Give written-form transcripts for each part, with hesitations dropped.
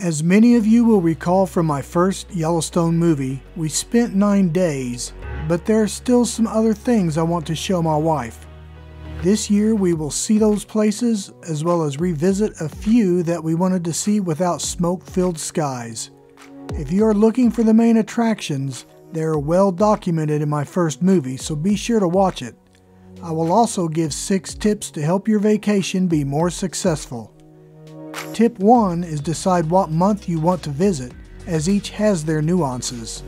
As many of you will recall from my first Yellowstone movie, we spent 9 days, but there are still some other things I want to show my wife. This year we will see those places as well as revisit a few that we wanted to see without smoke-filled skies. If you are looking for the main attractions, they are well documented in my first movie, so be sure to watch it. I will also give 6 tips to help your vacation be more successful. Tip 1 is decide what month you want to visit, as each has their nuances.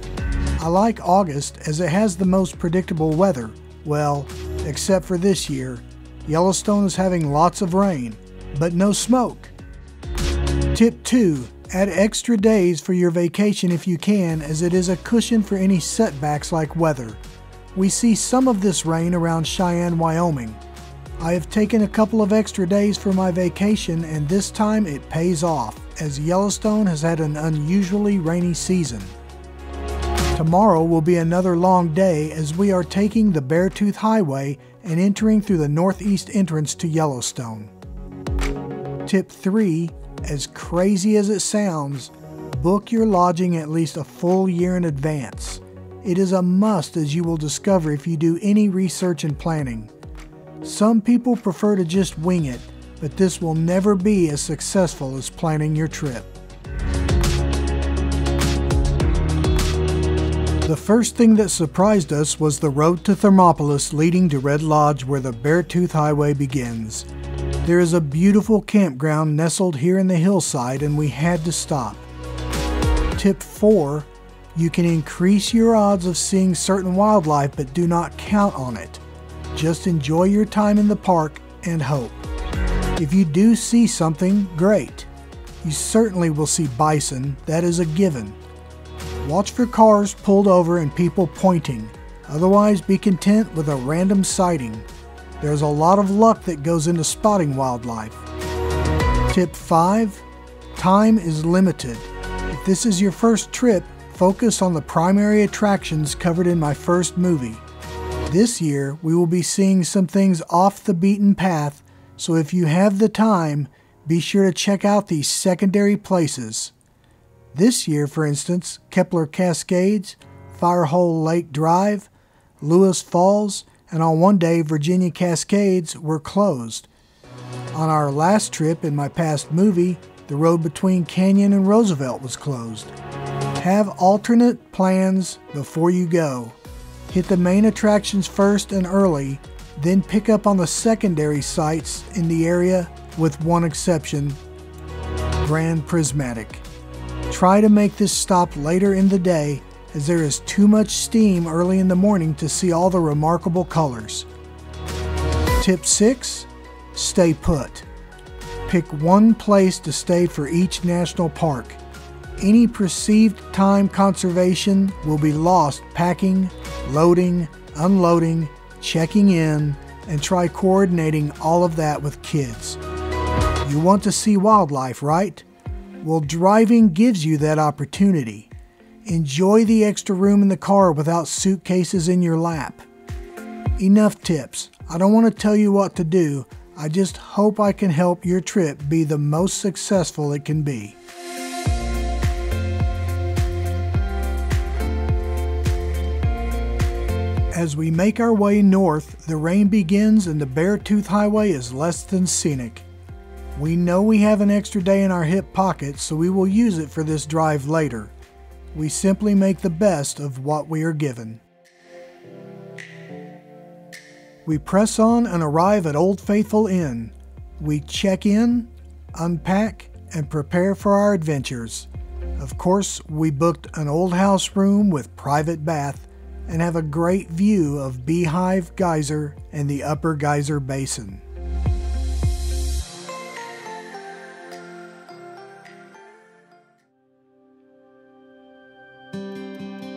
I like August as it has the most predictable weather. Well, except for this year. Yellowstone is having lots of rain, but no smoke. Tip 2. Add extra days for your vacation if you can, as it is a cushion for any setbacks like weather. We see some of this rain around Cheyenne, Wyoming. I have taken a couple of extra days for my vacation, and this time it pays off, as Yellowstone has had an unusually rainy season. Tomorrow will be another long day as we are taking the Beartooth Highway and entering through the northeast entrance to Yellowstone. Tip 3, as crazy as it sounds, book your lodging at least a full year in advance. It is a must, as you will discover if you do any research and planning. Some people prefer to just wing it, but this will never be as successful as planning your trip. The first thing that surprised us was the road to Thermopolis leading to Red Lodge, where the Beartooth Highway begins. There is a beautiful campground nestled here in the hillside, and we had to stop. Tip 4. You can increase your odds of seeing certain wildlife, but do not count on it. Just enjoy your time in the park and hope. If you do see something, great. You certainly will see bison, that is a given. Watch for cars pulled over and people pointing. Otherwise, be content with a random sighting. There's a lot of luck that goes into spotting wildlife. Tip 5. Time is limited. If this is your first trip, focus on the primary attractions covered in my first movie. This year, we will be seeing some things off the beaten path, so if you have the time, be sure to check out these secondary places. This year, for instance, Kepler Cascades, Firehole Lake Drive, Lewis Falls, and on one day, Virginia Cascades were closed. On our last trip in my past movie, the road between Canyon and Roosevelt was closed. Have alternate plans before you go. Hit the main attractions first and early, then pick up on the secondary sites in the area, with one exception, Grand Prismatic. Try to make this stop later in the day, as there is too much steam early in the morning to see all the remarkable colors. Tip 6. Stay put. Pick one place to stay for each national park. Any perceived time conservation will be lost packing, loading, unloading, checking in, and try coordinating all of that with kids. You want to see wildlife, right? Well, driving gives you that opportunity. Enjoy the extra room in the car without suitcases in your lap. Enough tips. I don't want to tell you what to do. I just hope I can help your trip be the most successful it can be. As we make our way north, the rain begins and the Beartooth Highway is less than scenic. We know we have an extra day in our hip pocket, so we will use it for this drive later. We simply make the best of what we are given. We press on and arrive at Old Faithful Inn. We check in, unpack, and prepare for our adventures. Of course, we booked an old house room with private bath and have a great view of Beehive, Geyser, and the upper Geyser Basin.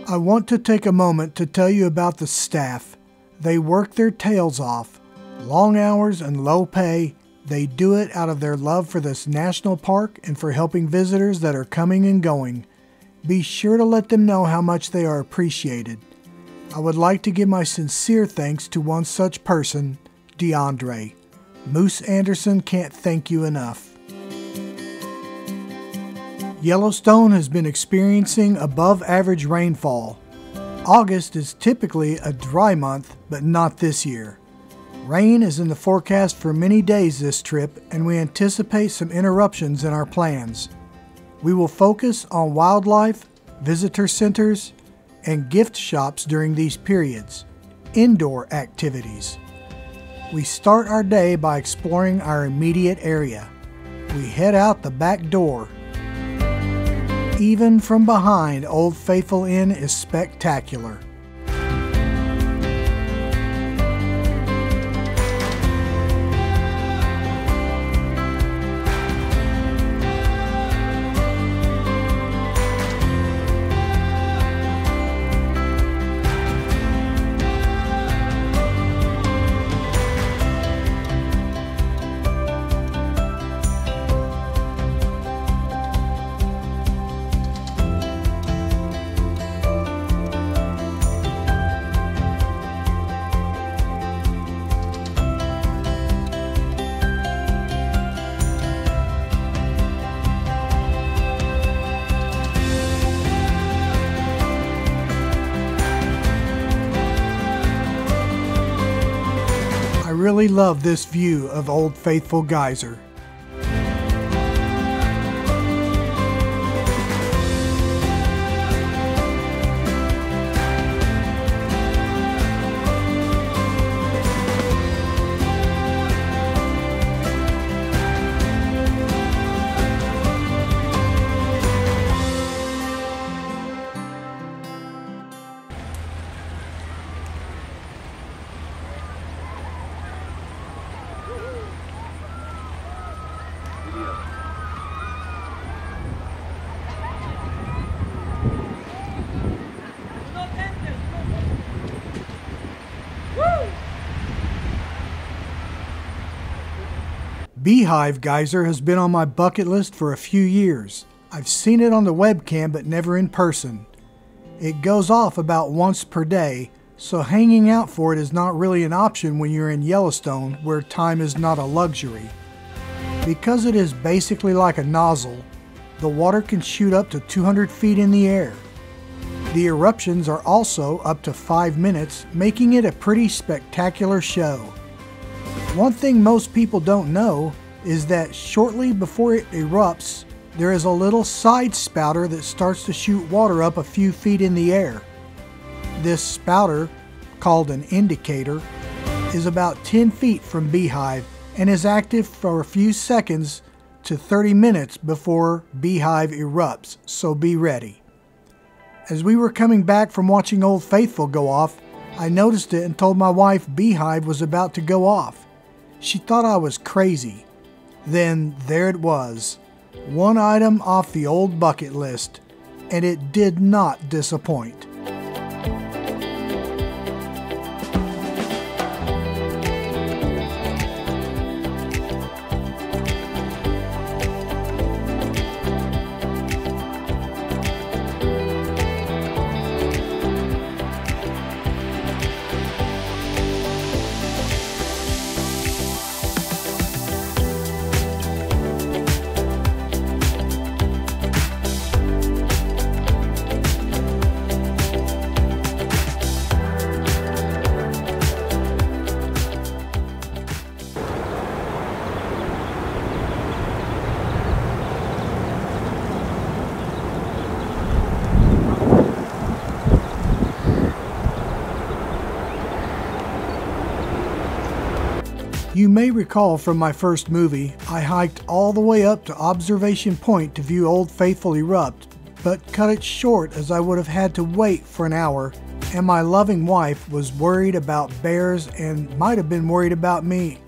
I want to take a moment to tell you about the staff. They work their tails off. Long hours and low pay. They do it out of their love for this national park and for helping visitors that are coming and going. Be sure to let them know how much they are appreciated. I would like to give my sincere thanks to one such person, DeAndre. Moose Anderson can't thank you enough. Yellowstone has been experiencing above average rainfall. August is typically a dry month, but not this year. Rain is in the forecast for many days this trip, and we anticipate some interruptions in our plans. We will focus on wildlife, visitor centers, and gift shops during these periods, indoor activities. We start our day by exploring our immediate area. We head out the back door. Even from behind, Old Faithful Inn is spectacular. I really love this view of Old Faithful Geyser. Beehive Geyser has been on my bucket list for a few years. I've seen it on the webcam but never in person. It goes off about once per day, so hanging out for it is not really an option when you're in Yellowstone, where time is not a luxury. Because it is basically like a nozzle, the water can shoot up to 200 feet in the air. The eruptions are also up to 5 minutes, making it a pretty spectacular show. One thing most people don't know is that shortly before it erupts, there is a little side spouter that starts to shoot water up a few feet in the air. This spouter, called an indicator, is about 10 feet from Beehive and is active for a few seconds to 30 minutes before Beehive erupts, so be ready. As we were coming back from watching Old Faithful go off, I noticed it and told my wife Beehive was about to go off. She thought I was crazy. Then there it was, one item off the old bucket list, and it did not disappoint. You may recall from my first movie, I hiked all the way up to Observation Point to view Old Faithful erupt, but cut it short as I would have had to wait for an hour, and my loving wife was worried about bears and might have been worried about me.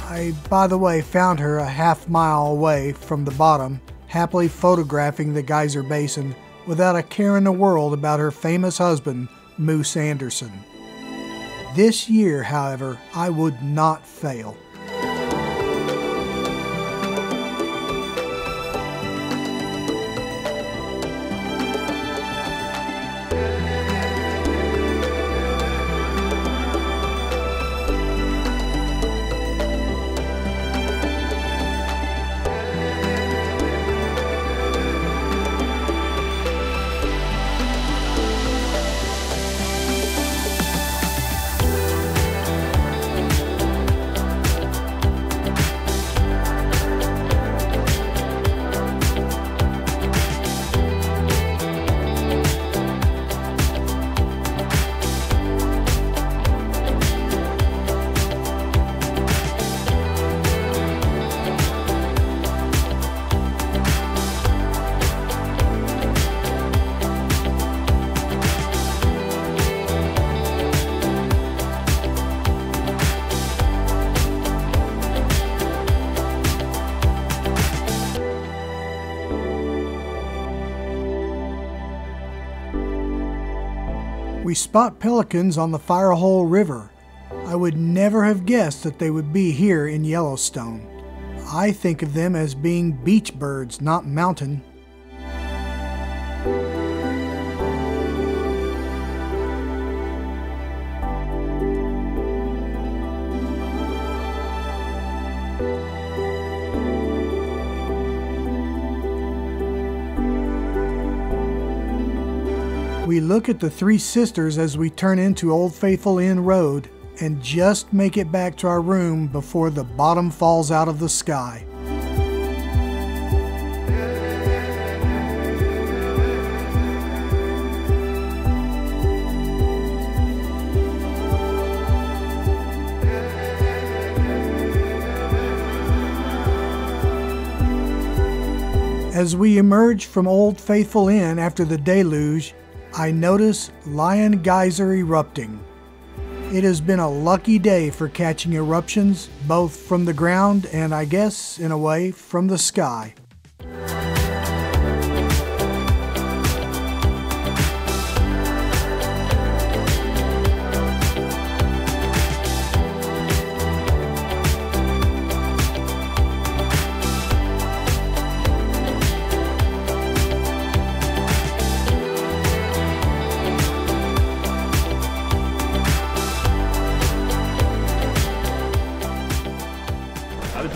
I, by the way, found her a half-mile away from the bottom, happily photographing the Geyser Basin without a care in the world about her famous husband, Moose Anderson. This year, however, I would not fail. We spot pelicans on the Firehole River. I would never have guessed that they would be here in Yellowstone. I think of them as being beach birds, not mountain. We look at the Three Sisters as we turn into Old Faithful Inn Road and just make it back to our room before the bottom falls out of the sky. As we emerge from Old Faithful Inn after the deluge, I notice Lion Geyser erupting. It has been a lucky day for catching eruptions, both from the ground and, I guess, in a way, from the sky.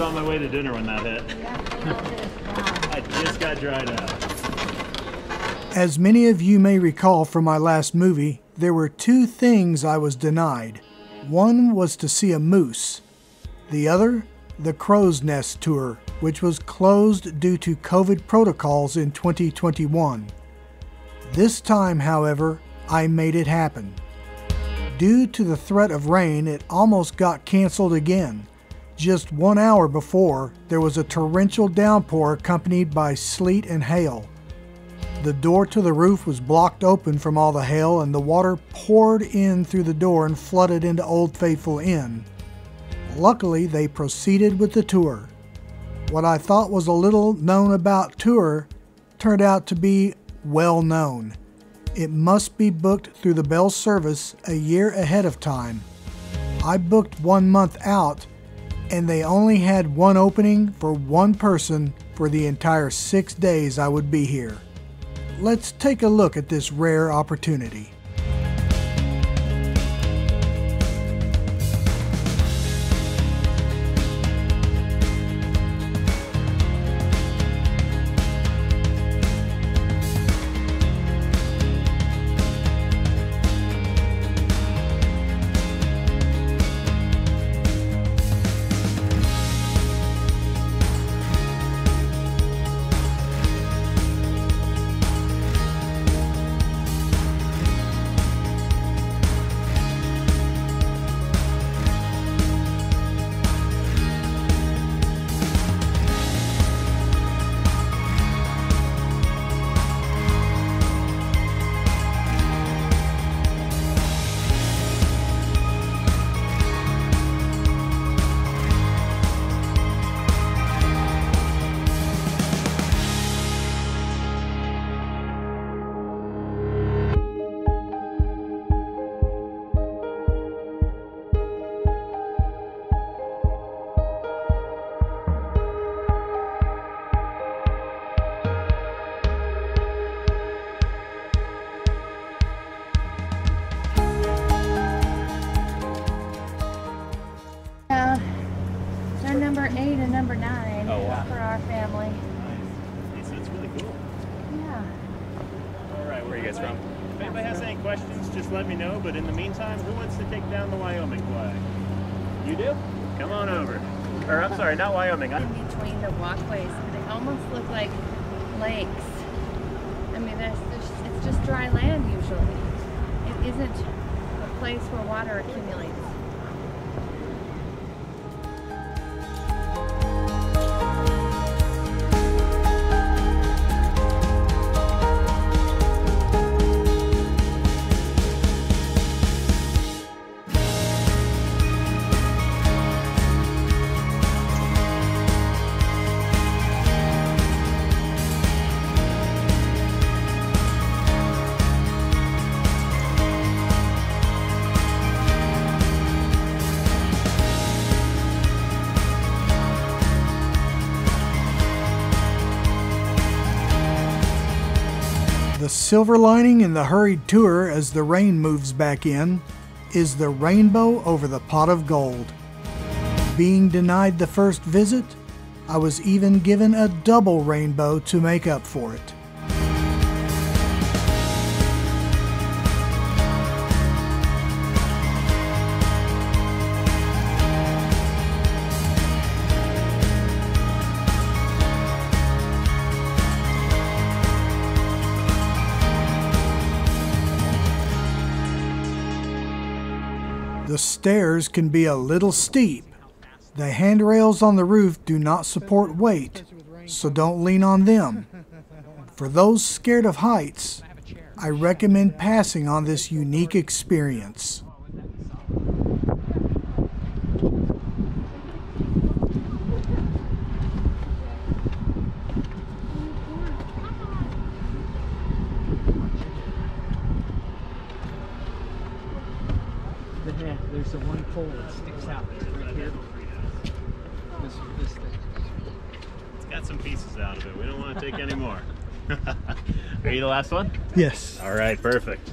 On my way to dinner when that hit. I just got dried out. As many of you may recall from my last movie, there were two things I was denied. One was to see a moose. The other, the Crow's Nest Tour, which was closed due to COVID protocols in 2021. This time, however, I made it happen. Due to the threat of rain, it almost got canceled again. Just 1 hour before, there was a torrential downpour accompanied by sleet and hail. The door to the roof was blocked open from all the hail, and the water poured in through the door and flooded into Old Faithful Inn. Luckily, they proceeded with the tour. What I thought was a little known about tour turned out to be well known. It must be booked through the Bell service a year ahead of time. I booked 1 month out, and they only had one opening for one person for the entire 6 days I would be here. Let's take a look at this rare opportunity. Number 8 and number 9 for our family. Nice. That's really cool. Yeah. All right, where are you guys from? If anybody has any questions, just let me know. But in the meantime, who wants to take down the Wyoming flag? You do? Come on over. Or I'm sorry, not Wyoming. In between the walkways, they almost look like lakes. I mean, it's just dry land usually. It isn't a place where water accumulates. The silver lining in the hurried tour as the rain moves back in is the rainbow over the pot of gold. Being denied the first visit, I was even given a double rainbow to make up for it. The stairs can be a little steep. The handrails on the roof do not support weight, so don't lean on them. For those scared of heights, I recommend passing on this unique experience. There's the one pole that sticks out right here. This thing. It's got some pieces out of it. We don't want to take any more. Are you the last one? Yes. All right, perfect.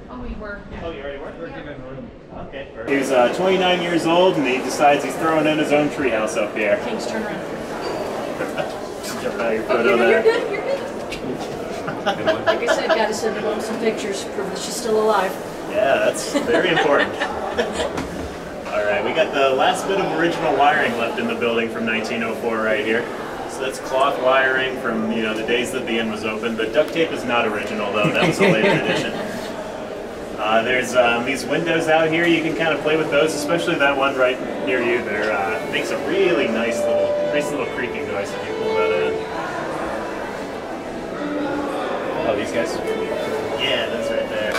Oh, we were. Oh, you already were? Okay. He's 29 years old, and he decides he's throwing in his own treehouse up here. Kings, turn around. Jump out of your photo there. You're good, you're good. Like I said, gotta send mom some pictures, prove that she's still alive. Yeah, that's very important. All right, we got the last bit of original wiring left in the building from 1904 right here. So that's cloth wiring from, you know, the days that the inn was open. The duct tape is not original though, that was a later addition. There's these windows out here, you can kind of play with those, especially that one right near you there. Makes a really nice little creaking noise if you pull that in. Oh, these guys? Yeah, those right there.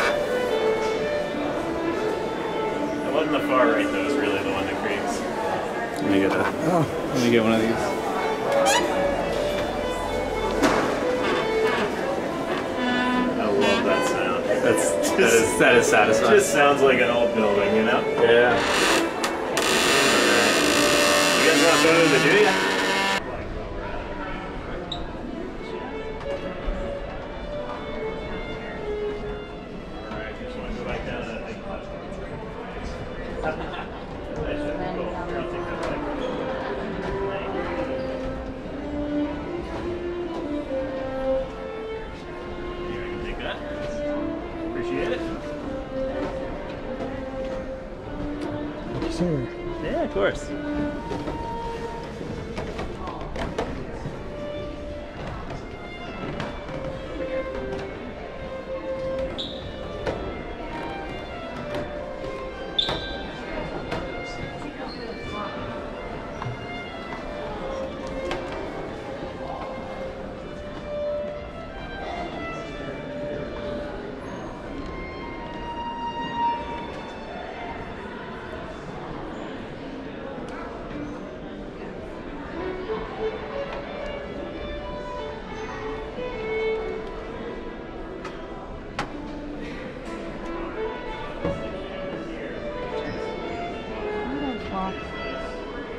The one in the far right though is really the one that creaks. Let me get one of these. That is satisfying. It just sounds like an old building, you know? Yeah. You guys want photos of do ya? Alright, just want to go back down to that big platform. Sir. Yeah, of course.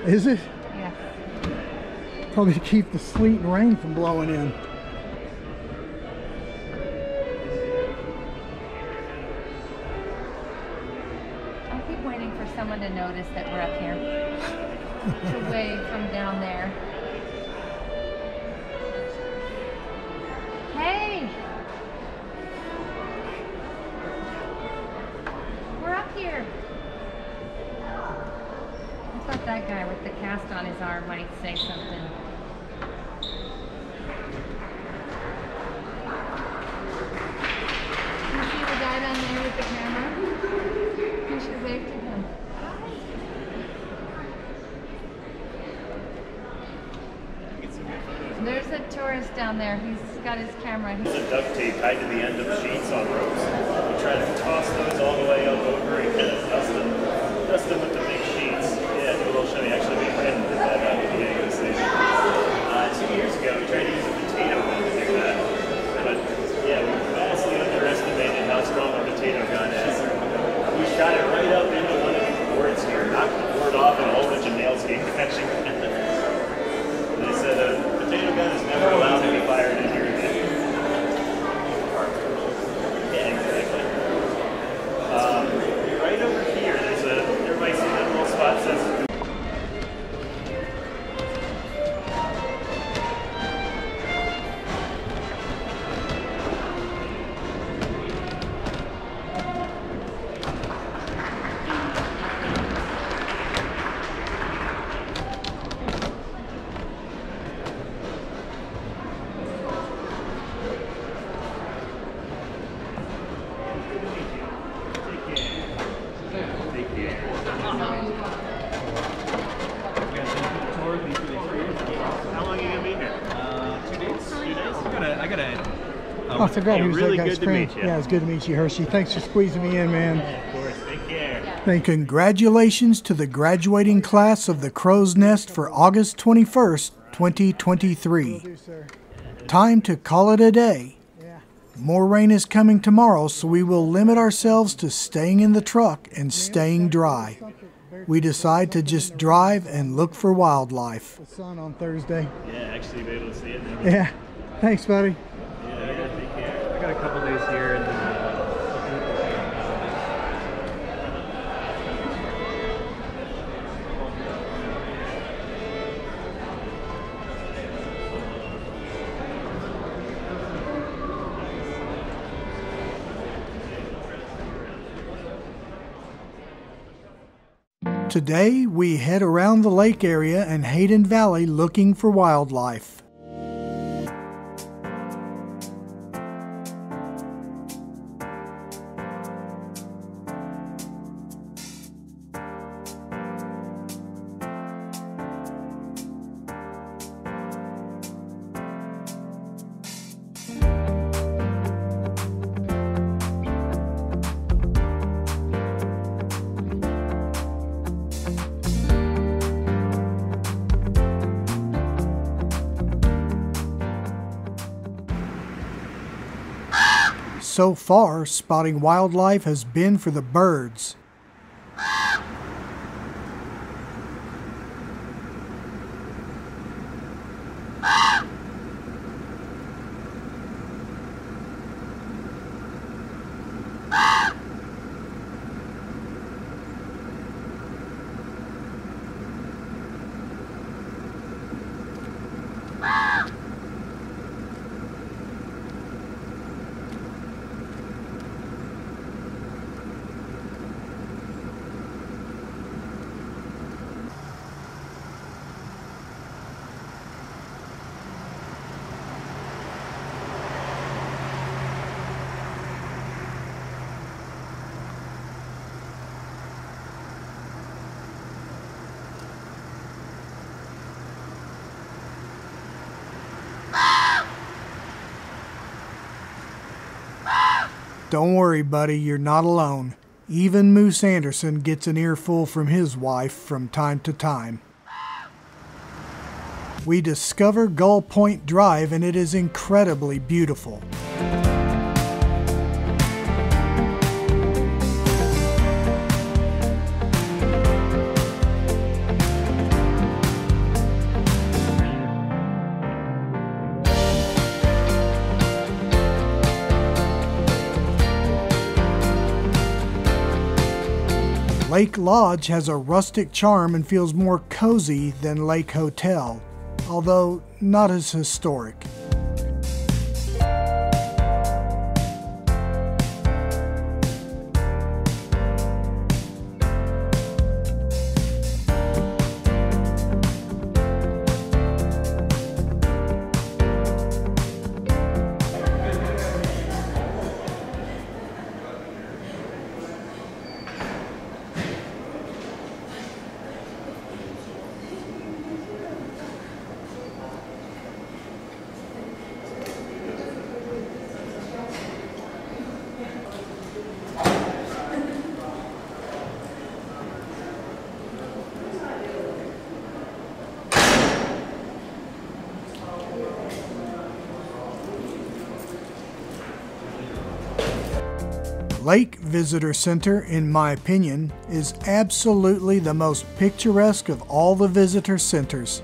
Is it? Yeah. Probably to keep the sleet and rain from blowing in. I keep waiting for someone to notice that we're up here. To wave from down there. Hey! We're up here. I thought that guy with the cast on his arm might say something. the camera. You should wave to him. There's a tourist down there. He's got his camera. There's a duct tape tied to the end of sheets on ropes. We try to toss those all the way up over and kind of dust them with the big sheets. Yeah, do a little showing. Actually, we ran did that at the beginning of the season. 2 years ago, we tried to use a potato gun to do that. But yeah, we vastly underestimated how strong a potato gun is. We shot it right up into one of these boards here, knocked the board off, and a whole bunch of nails came catching. They said a potato gun is never allowed to be fired in here again. Yeah, exactly. Right over here, everybody see that little spot that says Oh, I forgot he was really that guy's good to friend. meet you. Yeah, it's good to meet you, Hershey. Thanks for squeezing me in, man. Yeah, of course. Take care. And congratulations to the graduating class of the Crow's Nest for August 21st, 2023. Time to call it a day. More rain is coming tomorrow, so we will limit ourselves to staying in the truck and staying dry. We decide to just drive and look for wildlife. The sun on Thursday. Yeah, actually be able to see it now. Yeah. Thanks, buddy. Yeah, you gotta take care. I got a couple days here and then Today, we head around the lake area and Hayden Valley looking for wildlife. So far, spotting wildlife has been for the birds. Don't worry, buddy, you're not alone. Even Moose Anderson gets an earful from his wife from time to time. We discover Gull Point Drive and it is incredibly beautiful. Lake Lodge has a rustic charm and feels more cozy than Lake Hotel, although not as historic. Lake Visitor Center, in my opinion, is absolutely the most picturesque of all the visitor centers.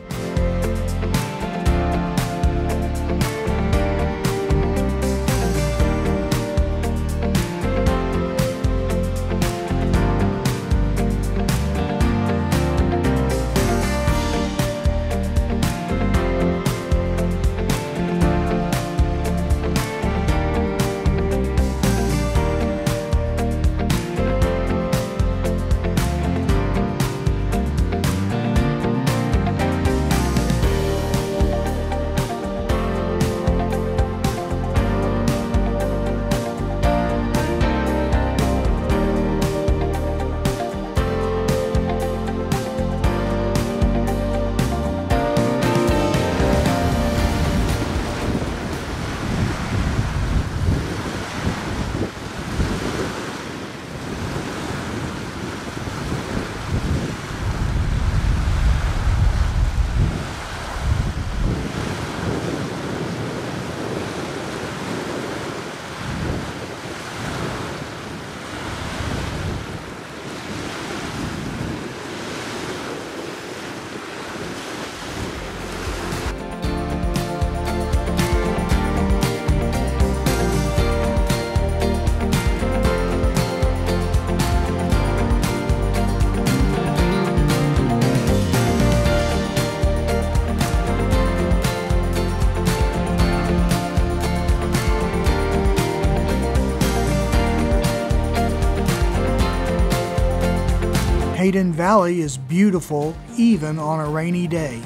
Teton Valley is beautiful even on a rainy day.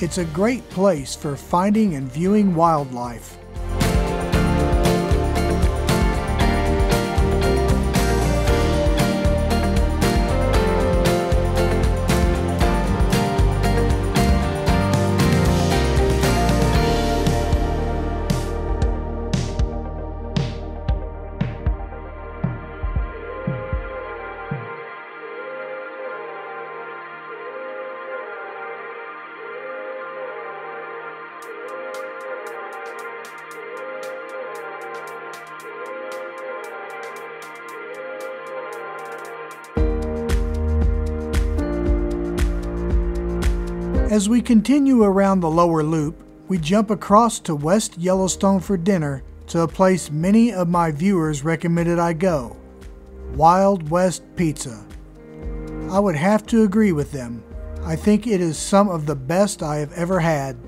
It's a great place for finding and viewing wildlife. As we continue around the lower loop, we jump across to West Yellowstone for dinner to a place many of my viewers recommended I go, Wild West Pizza. I would have to agree with them. I think it is some of the best I have ever had.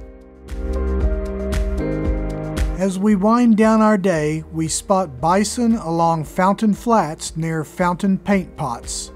As we wind down our day, we spot bison along Fountain Flats near Fountain Paint Pots.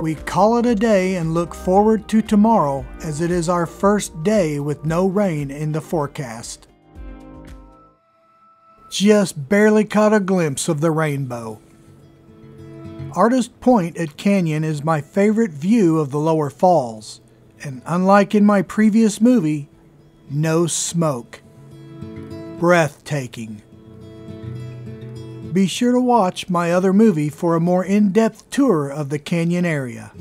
We call it a day and look forward to tomorrow, as it is our first day with no rain in the forecast. Just barely caught a glimpse of the rainbow. Artist Point at Canyon is my favorite view of the lower falls, and unlike in my previous movie, no smoke. Breathtaking. Be sure to watch my other movie for a more in-depth tour of the canyon area.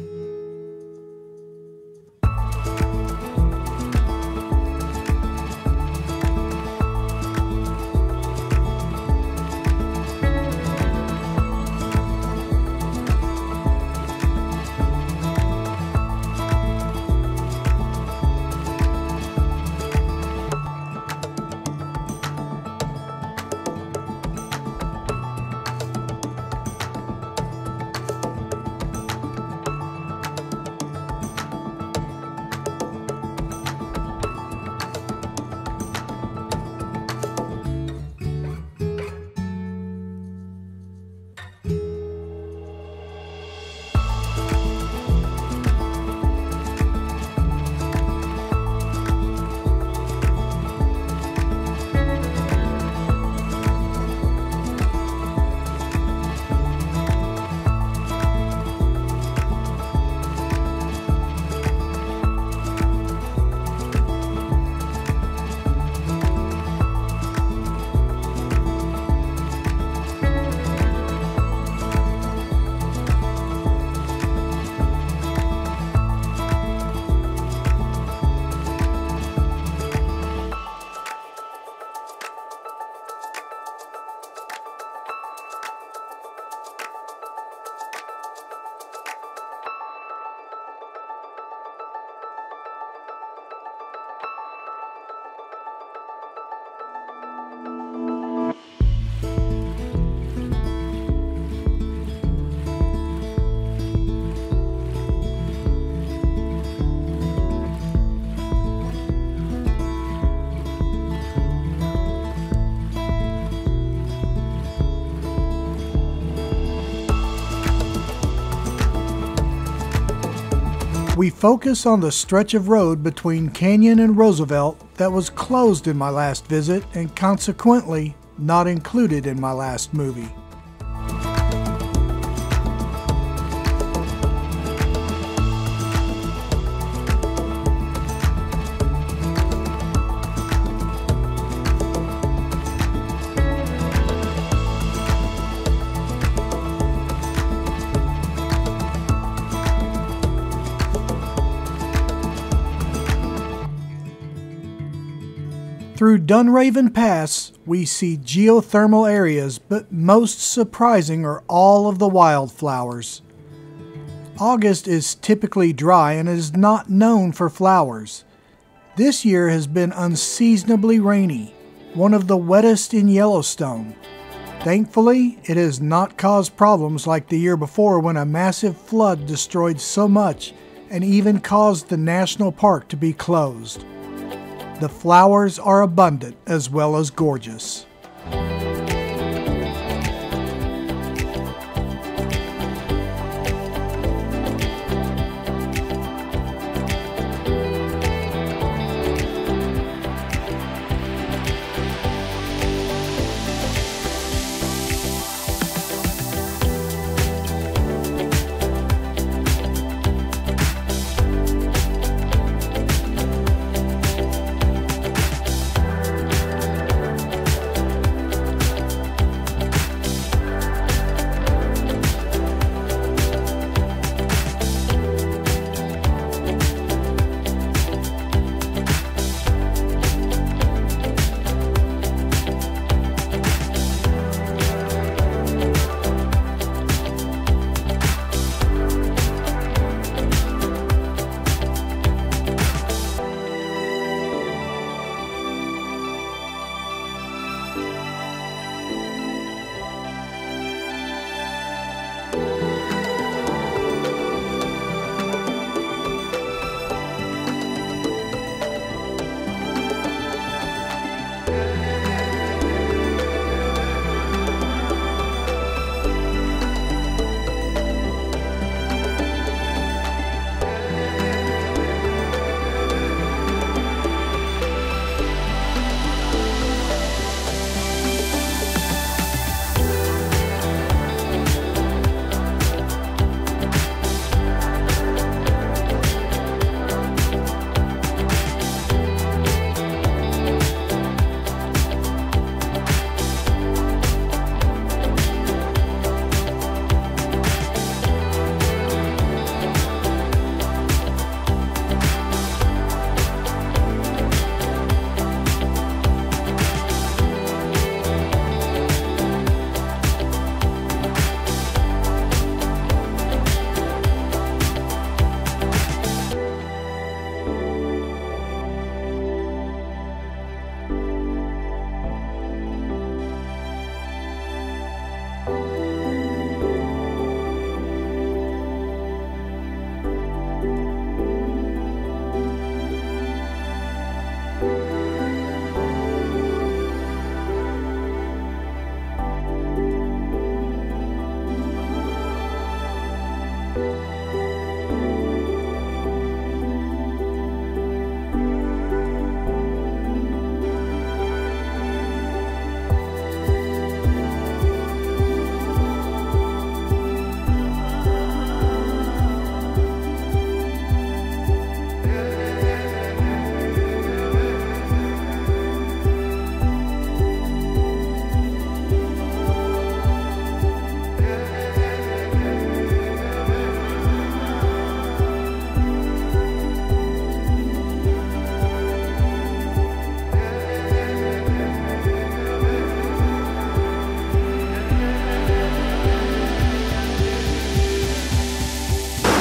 We focus on the stretch of road between Canyon and Roosevelt that was closed in my last visit and consequently not included in my last movie. Through Dunraven Pass, we see geothermal areas, but most surprising are all of the wildflowers. August is typically dry and is not known for flowers. This year has been unseasonably rainy, one of the wettest in Yellowstone. Thankfully, it has not caused problems like the year before when a massive flood destroyed so much and even caused the national park to be closed. The flowers are abundant as well as gorgeous.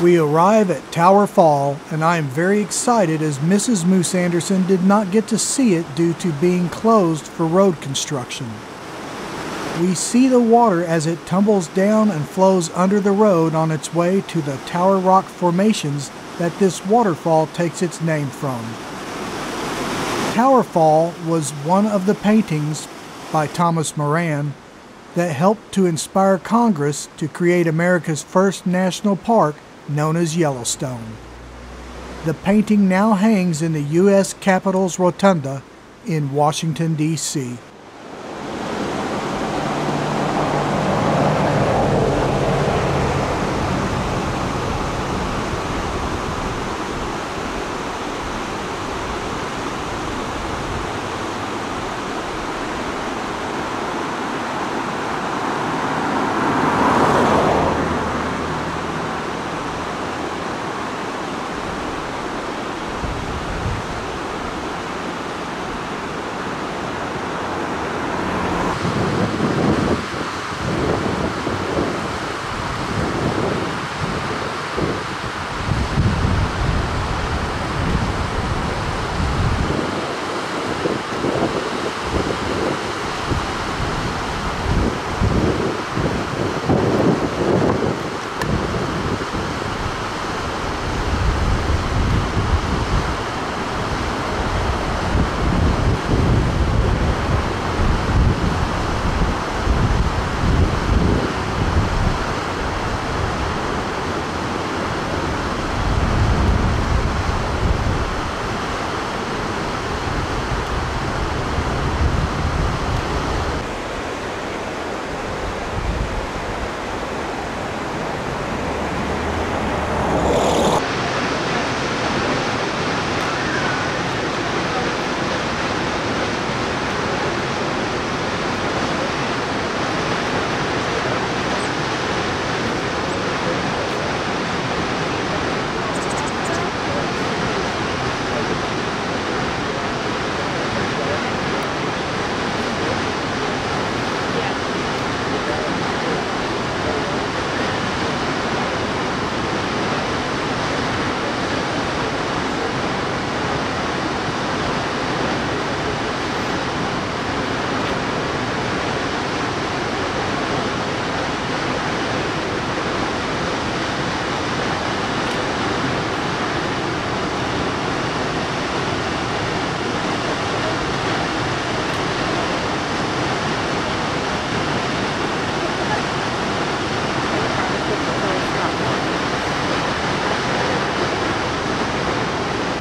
We arrive at Tower Fall, and I am very excited as Mrs. Moose Anderson did not get to see it due to being closed for road construction. We see the water as it tumbles down and flows under the road on its way to the Tower Rock formations that this waterfall takes its name from. Tower Fall was one of the paintings by Thomas Moran that helped to inspire Congress to create America's first national park known as Yellowstone. The painting now hangs in the U.S. Capitol's Rotunda in Washington, D.C.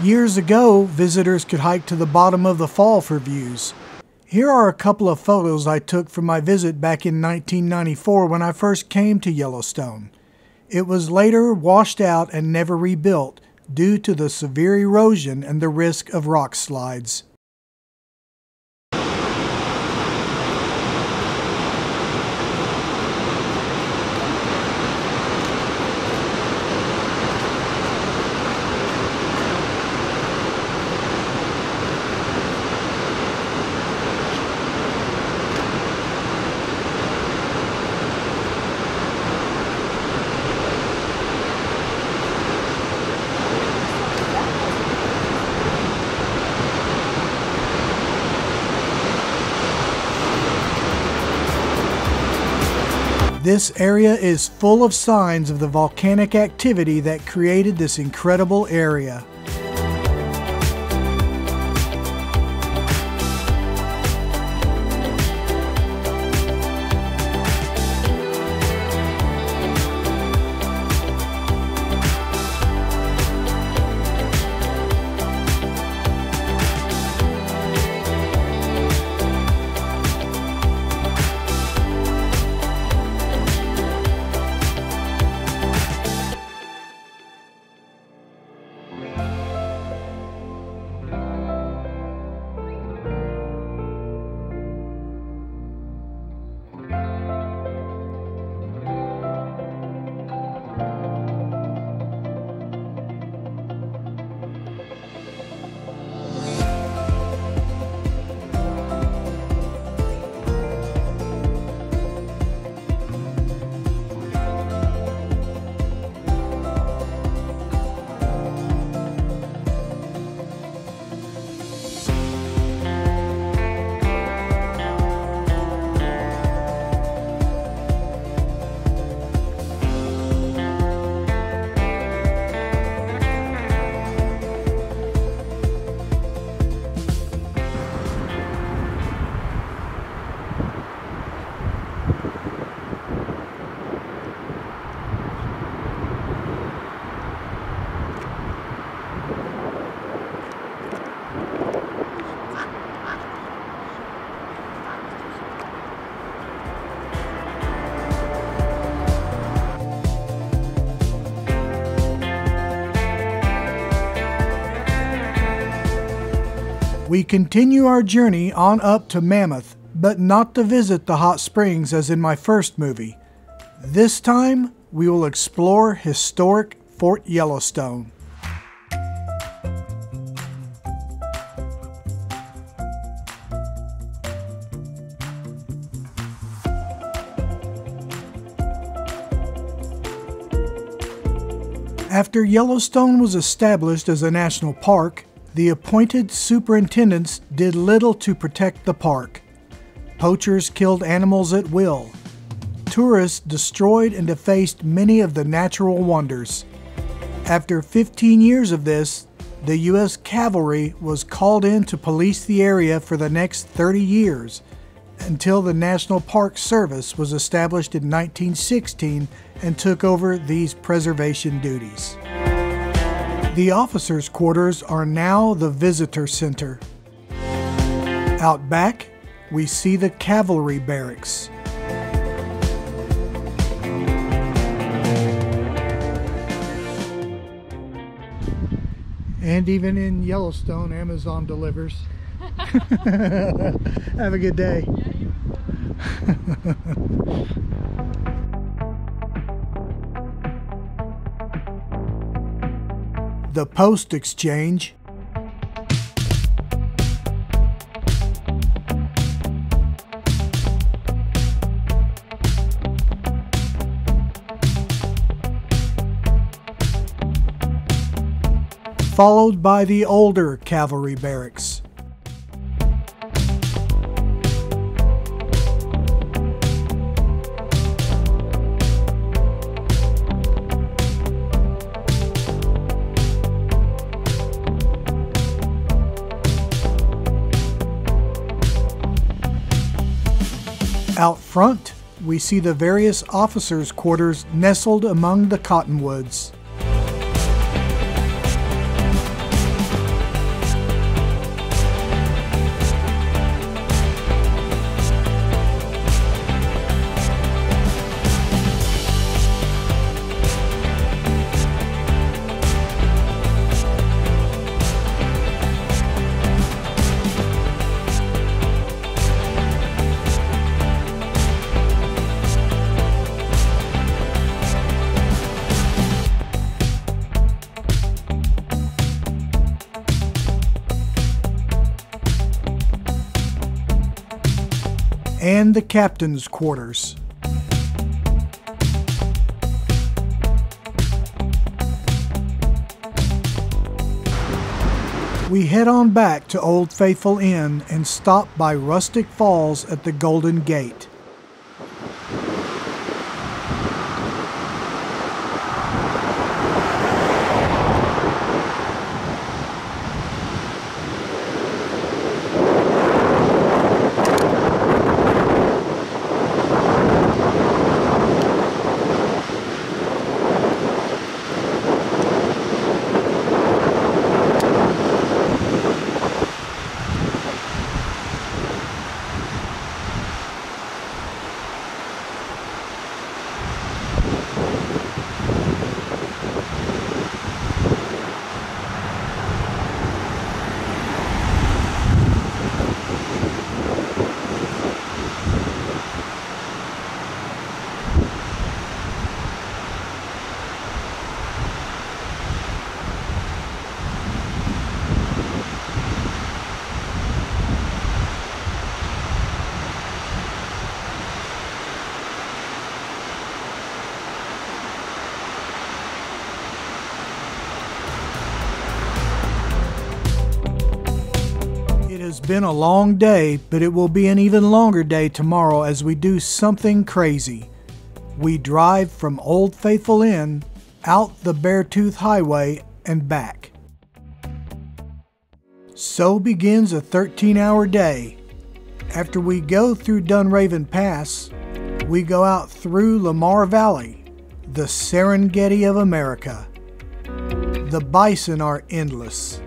Years ago, visitors could hike to the bottom of the fall for views. Here are a couple of photos I took from my visit back in 1994 when I first came to Yellowstone. It was later washed out and never rebuilt due to the severe erosion and the risk of rock slides. This area is full of signs of the volcanic activity that created this incredible area. We continue our journey on up to Mammoth, but not to visit the hot springs as in my first movie. This time, we will explore historic Fort Yellowstone. After Yellowstone was established as a national park, the appointed superintendents did little to protect the park. Poachers killed animals at will. Tourists destroyed and defaced many of the natural wonders. After 15 years of this, the U.S. Cavalry was called in to police the area for the next 30 years, until the National Park Service was established in 1916 and took over these preservation duties. The officers' quarters are now the visitor center. Out back, we see the cavalry barracks. And even in Yellowstone, Amazon delivers. Have a good day. The Post Exchange. Followed by the older cavalry barracks. Out front, we see the various officers' quarters nestled among the cottonwoods. And the captain's quarters. We head on back to Old Faithful Inn and stop by Rustic Falls at the Golden Gate. It's been a long day, but it will be an even longer day tomorrow as we do something crazy. We drive from Old Faithful Inn, out the Beartooth Highway, and back. So begins a 13-hour day. After we go through Dunraven Pass, we go out through Lamar Valley, the Serengeti of America. The bison are endless.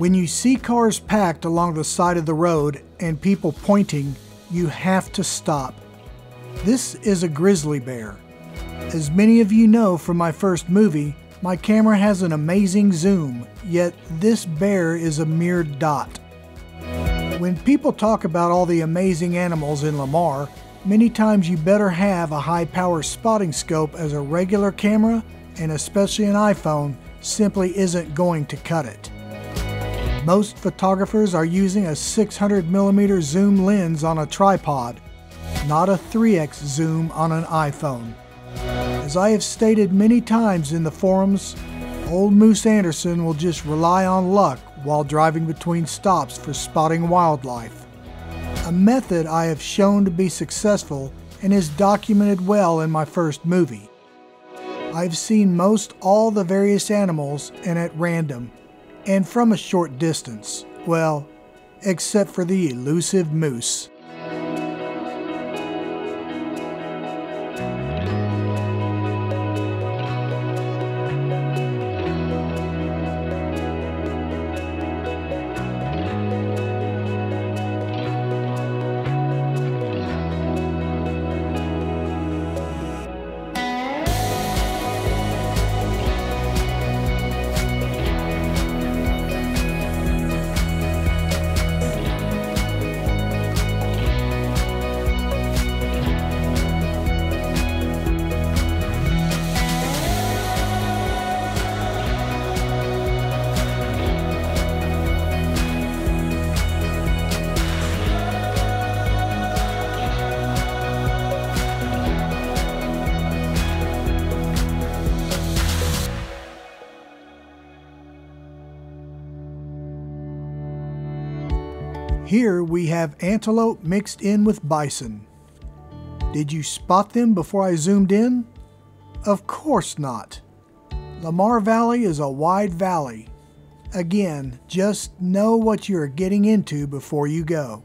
When you see cars packed along the side of the road and people pointing, you have to stop. This is a grizzly bear. As many of you know from my first movie, my camera has an amazing zoom, yet this bear is a mere dot. When people talk about all the amazing animals in Lamar, many times you better have a high-power spotting scope, as a regular camera, and especially an iPhone, simply isn't going to cut it. Most photographers are using a 600mm zoom lens on a tripod, not a 3x zoom on an iPhone. As I have stated many times in the forums, old Moose Anderson will just rely on luck while driving between stops for spotting wildlife. A method I have shown to be successful and is documented well in my first movie. I've seen most all the various animals and at random, and from a short distance. Well, except for the elusive moose. Here we have antelope mixed in with bison. Did you spot them before I zoomed in? Of course not. Lamar Valley is a wide valley. Again, just know what you are getting into before you go.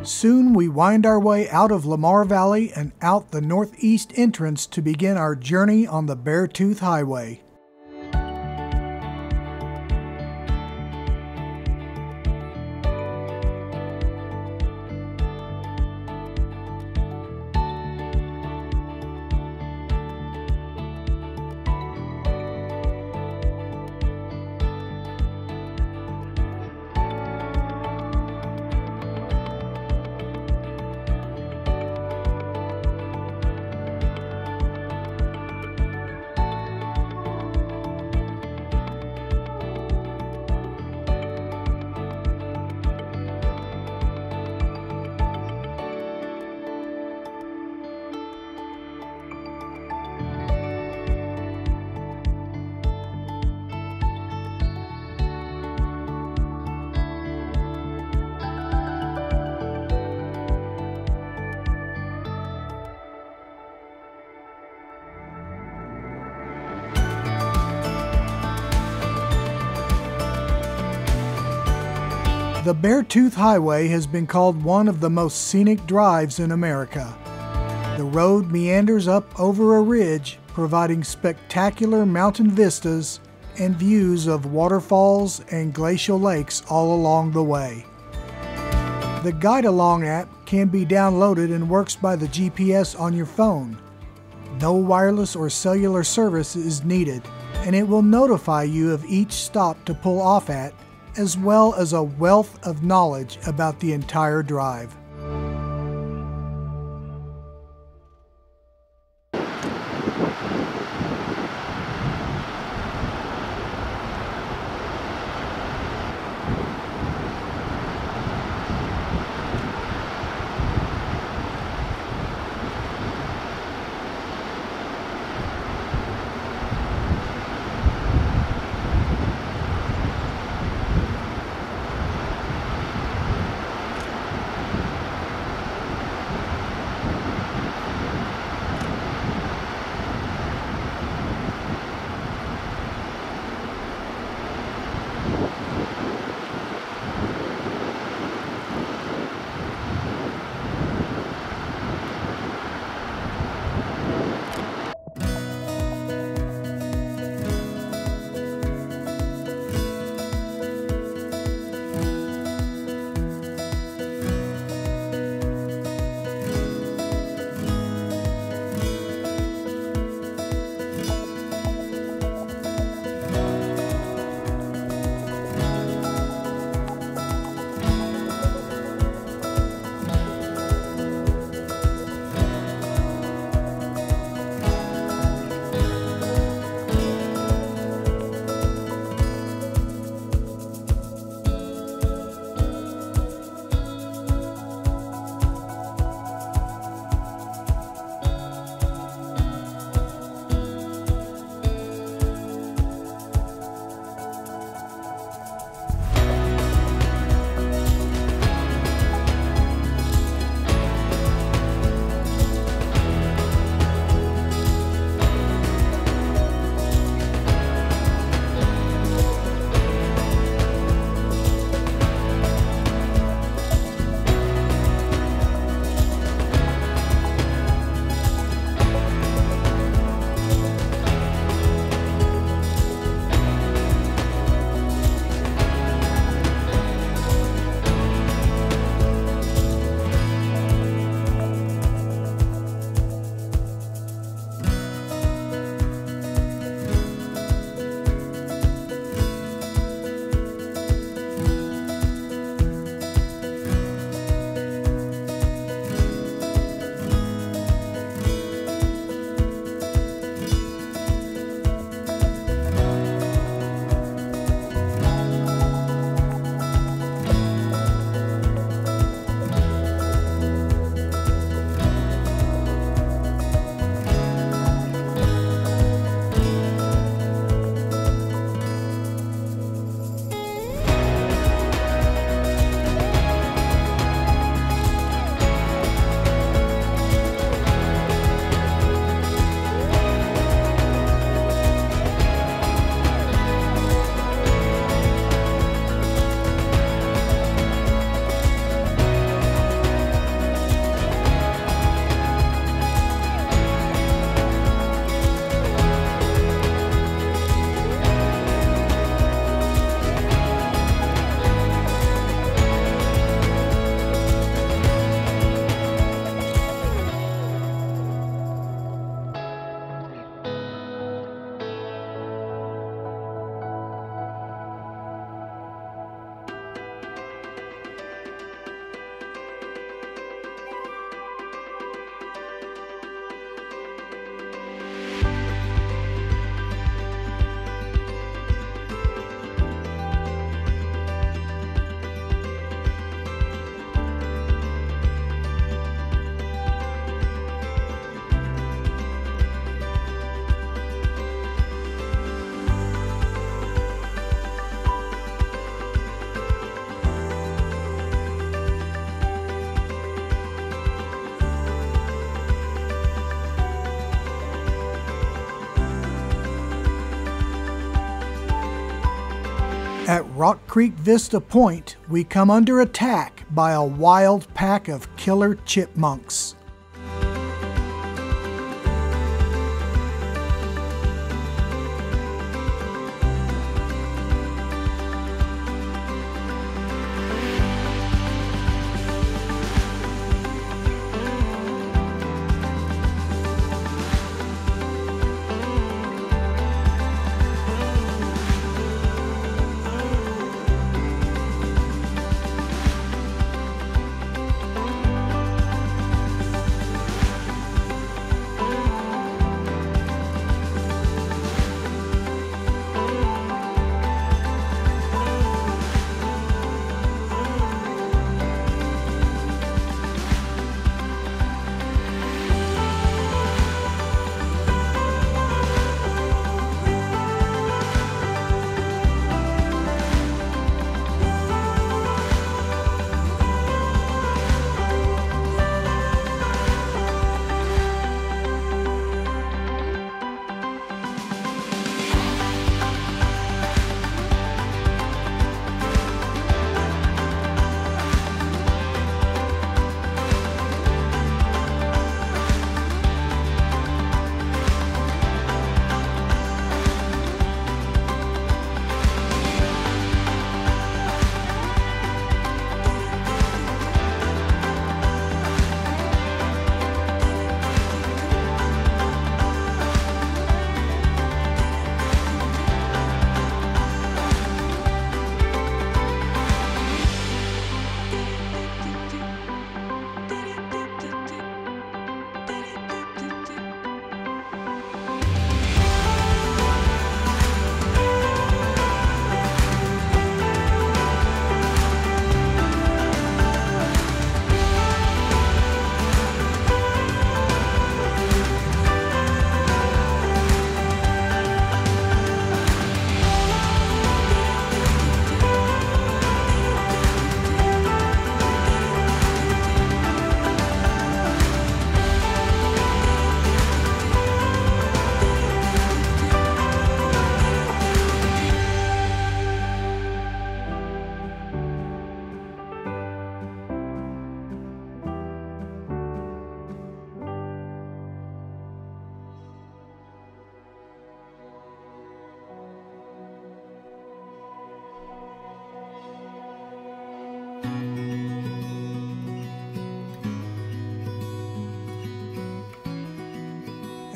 Soon we wind our way out of Lamar Valley and out the northeast entrance to begin our journey on the Beartooth Highway. The Beartooth Highway has been called one of the most scenic drives in America. The road meanders up over a ridge, providing spectacular mountain vistas and views of waterfalls and glacial lakes all along the way. The Guide Along app can be downloaded and works by the GPS on your phone. No wireless or cellular service is needed, and it will notify you of each stop to pull off at, as well as a wealth of knowledge about the entire drive. At Rock Creek Vista Point, we come under attack by a wild pack of killer chipmunks.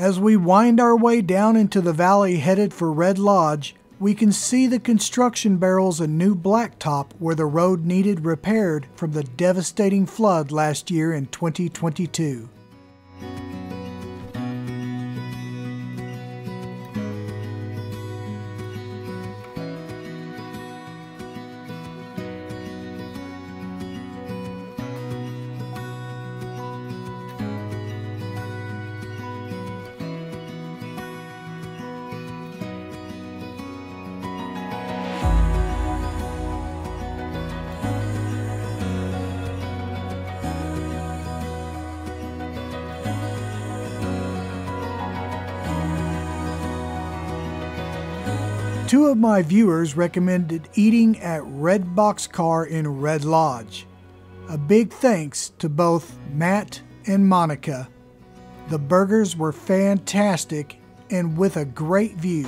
As we wind our way down into the valley headed for Red Lodge, we can see the construction barrels and new blacktop where the road needed repaired from the devastating flood last year in 2022. Two of my viewers recommended eating at Red Box Car in Red Lodge. A big thanks to both Matt and Monica. The burgers were fantastic and with a great view.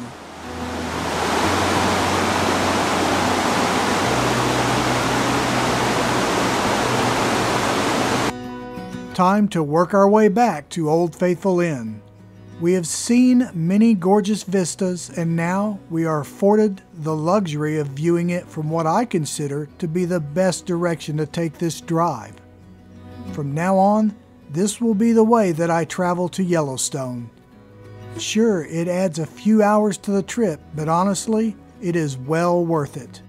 Time to work our way back to Old Faithful Inn. We have seen many gorgeous vistas, and now we are afforded the luxury of viewing it from what I consider to be the best direction to take this drive. From now on, this will be the way that I travel to Yellowstone. Sure, it adds a few hours to the trip, but honestly, it is well worth it.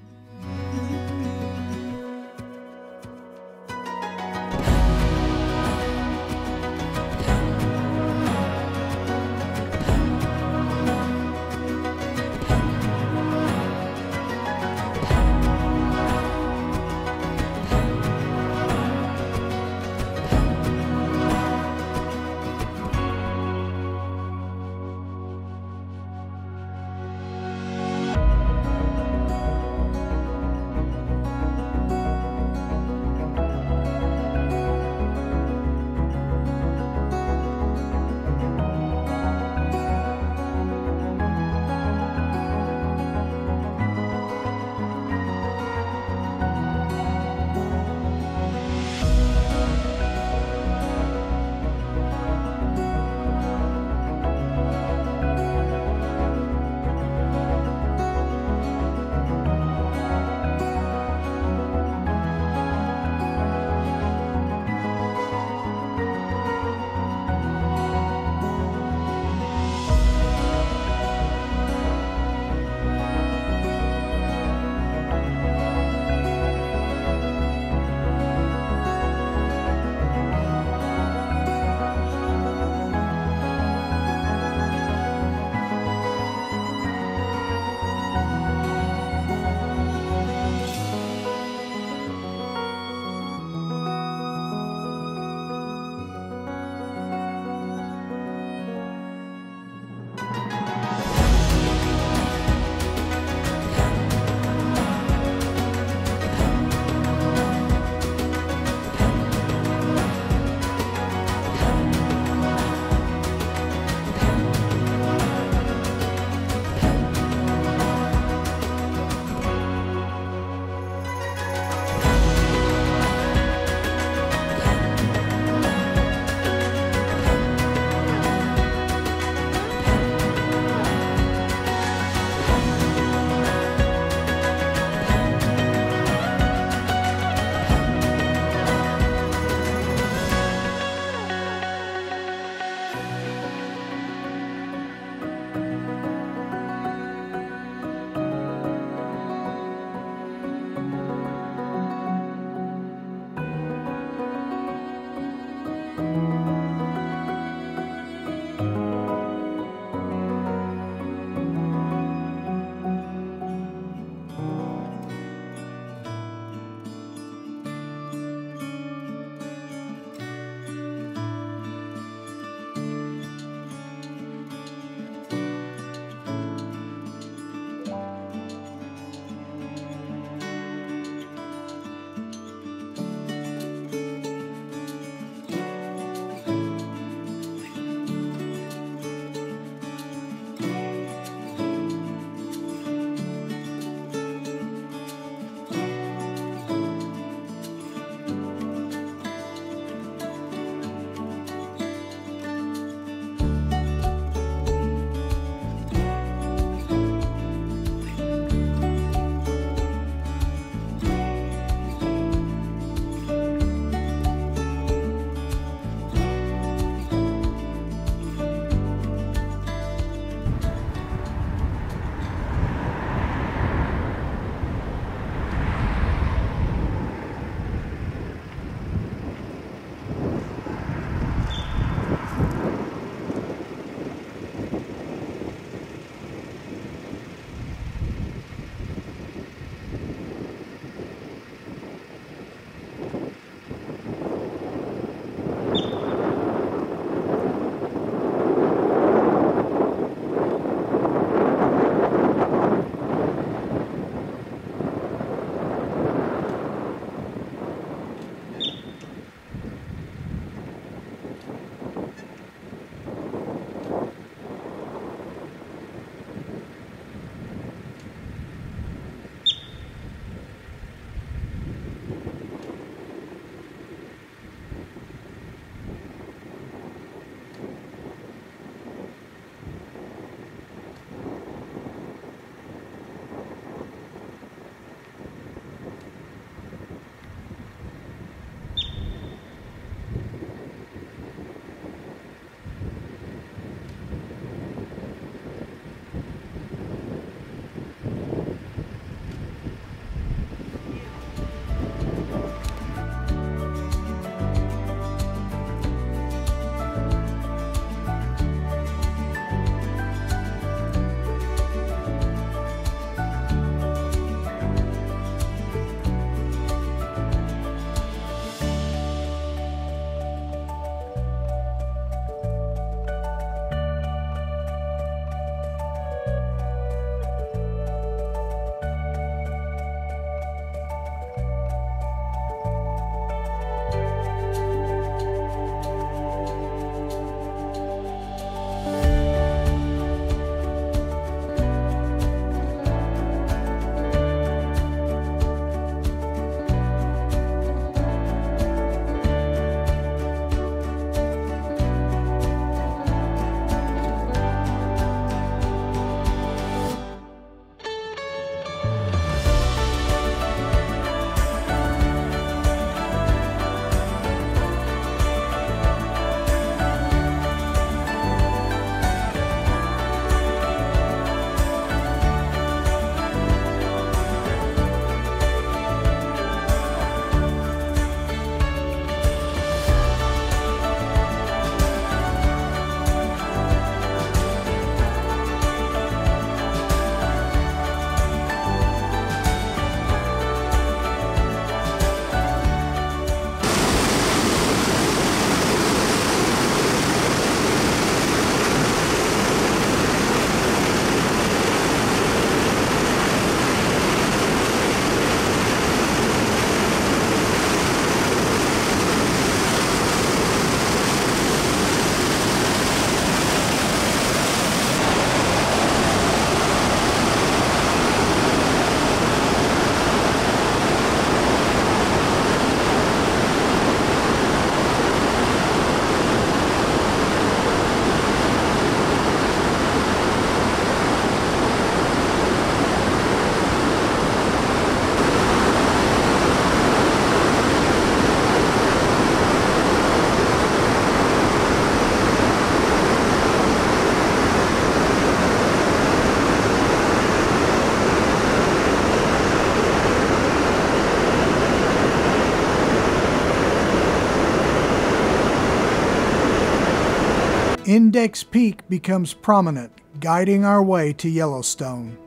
Index Peak becomes prominent, guiding our way to Yellowstone.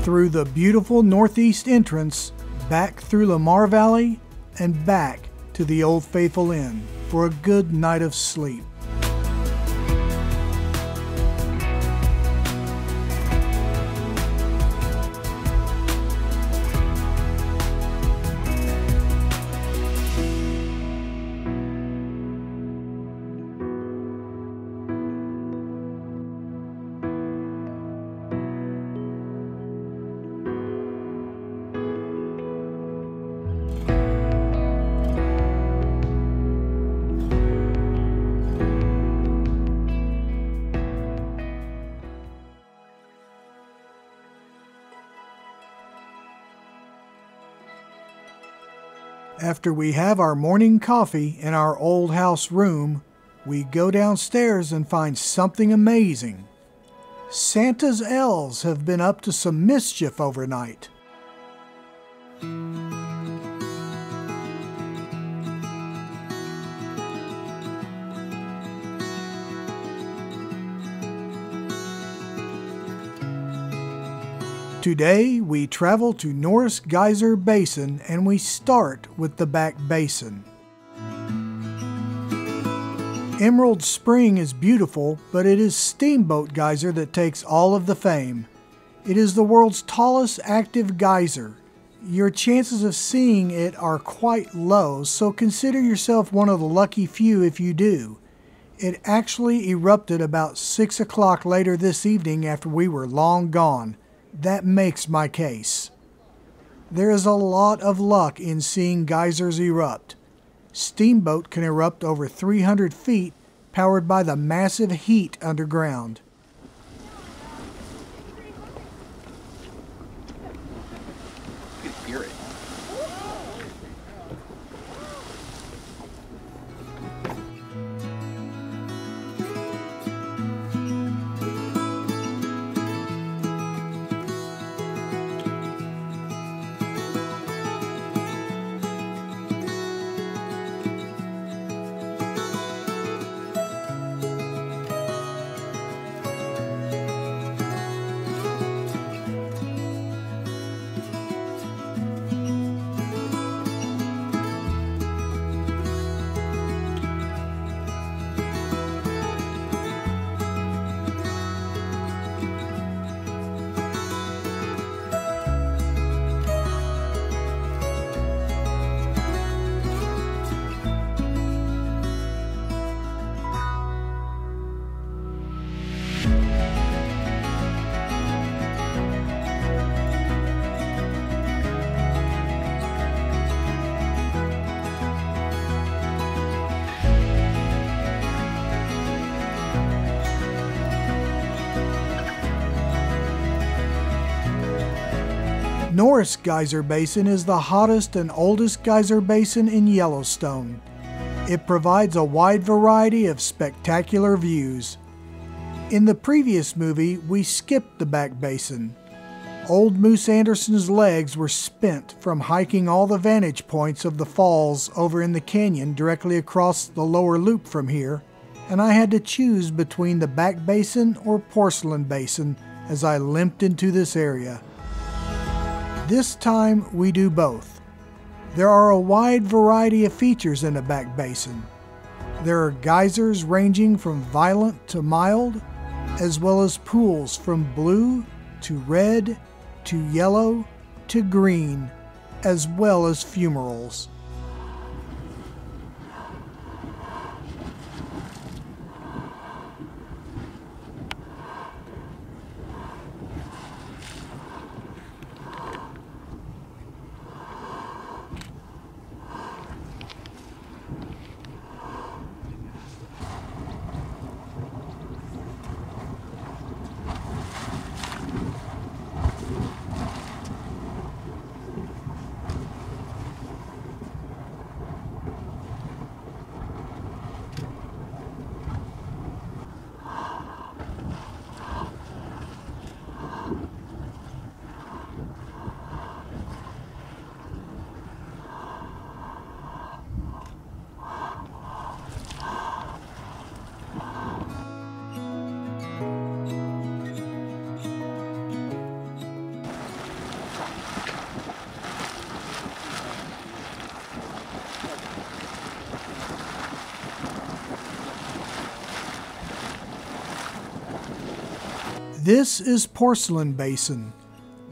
Through the beautiful northeast entrance, back through Lamar Valley, and back to the Old Faithful Inn for a good night of sleep. After we have our morning coffee in our old house room, we go downstairs and find something amazing. Santa's elves have been up to some mischief overnight. Today, we travel to Norris Geyser Basin and we start with the back basin. Emerald Spring is beautiful, but it is Steamboat Geyser that takes all of the fame. It is the world's tallest active geyser. Your chances of seeing it are quite low, so consider yourself one of the lucky few if you do. It actually erupted about 6 o'clock later this evening after we were long gone. That makes my case. There is a lot of luck in seeing geysers erupt. Steamboat can erupt over 300 feet, powered by the massive heat underground. You can hear it. Norris Geyser Basin is the hottest and oldest geyser basin in Yellowstone. It provides a wide variety of spectacular views. In the previous movie, we skipped the back basin. Old Moose Anderson's legs were spent from hiking all the vantage points of the falls over in the canyon directly across the lower loop from here, and I had to choose between the back basin or Porcelain Basin as I limped into this area. This time we do both. There are a wide variety of features in the back basin. There are geysers ranging from violent to mild, as well as pools from blue to red, to yellow, to green, as well as fumaroles. This is Porcelain Basin.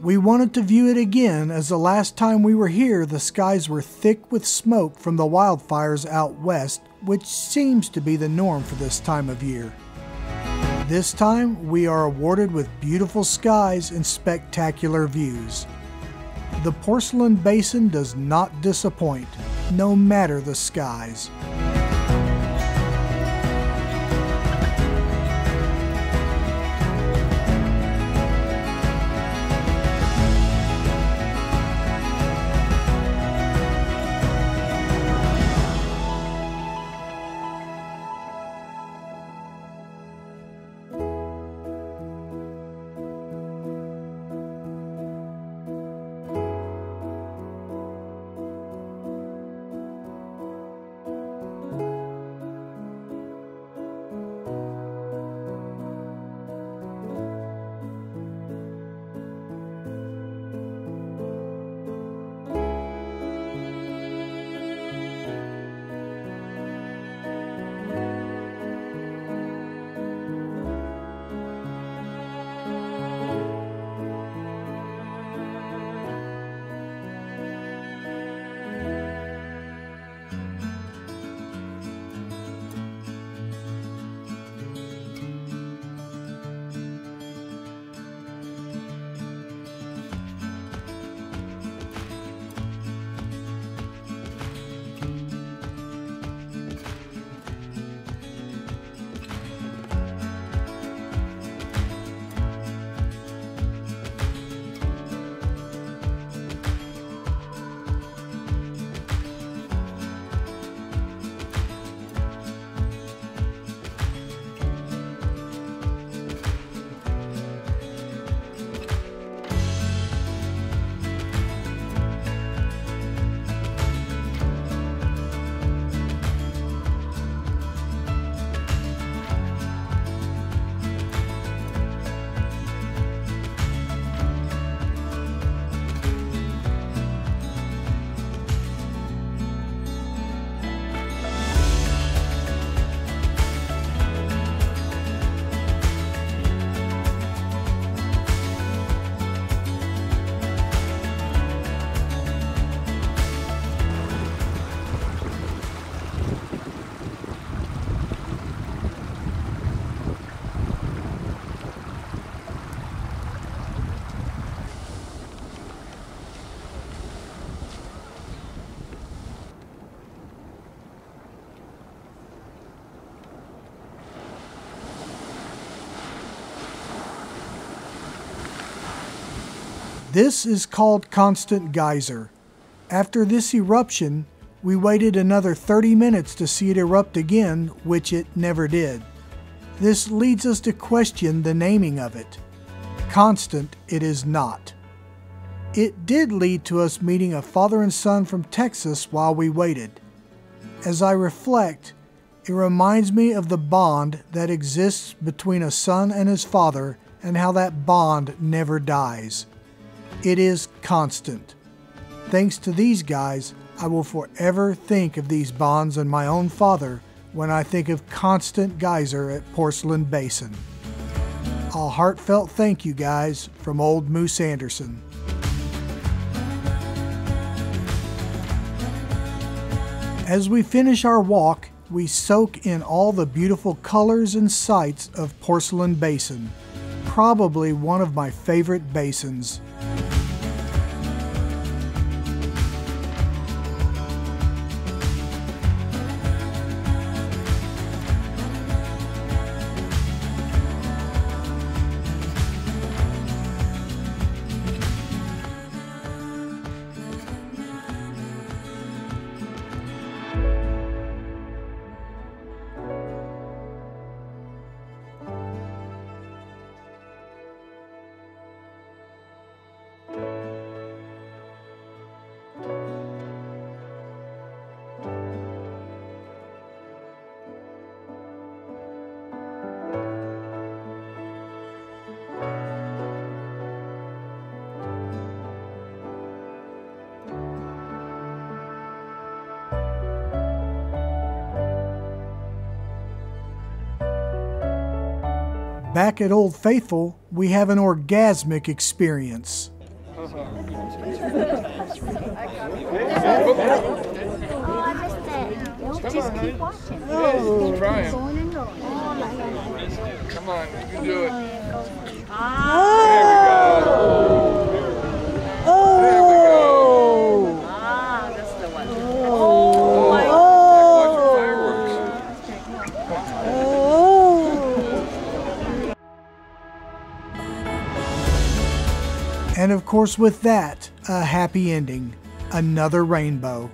We wanted to view it again as the last time we were here the skies were thick with smoke from the wildfires out west, which seems to be the norm for this time of year. This time we are awarded with beautiful skies and spectacular views. The Porcelain Basin does not disappoint, no matter the skies. This is called Constant Geyser. After this eruption, we waited another 30 minutes to see it erupt again, which it never did. This leads us to question the naming of it. Constant it is not. It did lead to us meeting a father and son from Texas while we waited. As I reflect, it reminds me of the bond that exists between a son and his father and how that bond never dies. It is constant. Thanks to these guys, I will forever think of these bonds and my own father when I think of Constant Geyser at Porcelain Basin. A heartfelt thank you, guys, from old Moose Anderson. As we finish our walk, we soak in all the beautiful colors and sights of Porcelain Basin, probably one of my favorite basins. Back at Old Faithful, we have an orgasmic experience. Just keep watching. He's trying. Come on, you can do it. There we go. There we go. That's the one. Watch your fireworks. And of course with that, a happy ending. Another rainbow.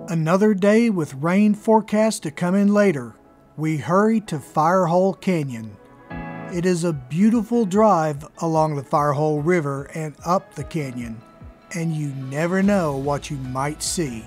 Another day with rain forecast to come in later. We hurry to Firehole Canyon. It is a beautiful drive along the Firehole River and up the canyon, and you never know what you might see.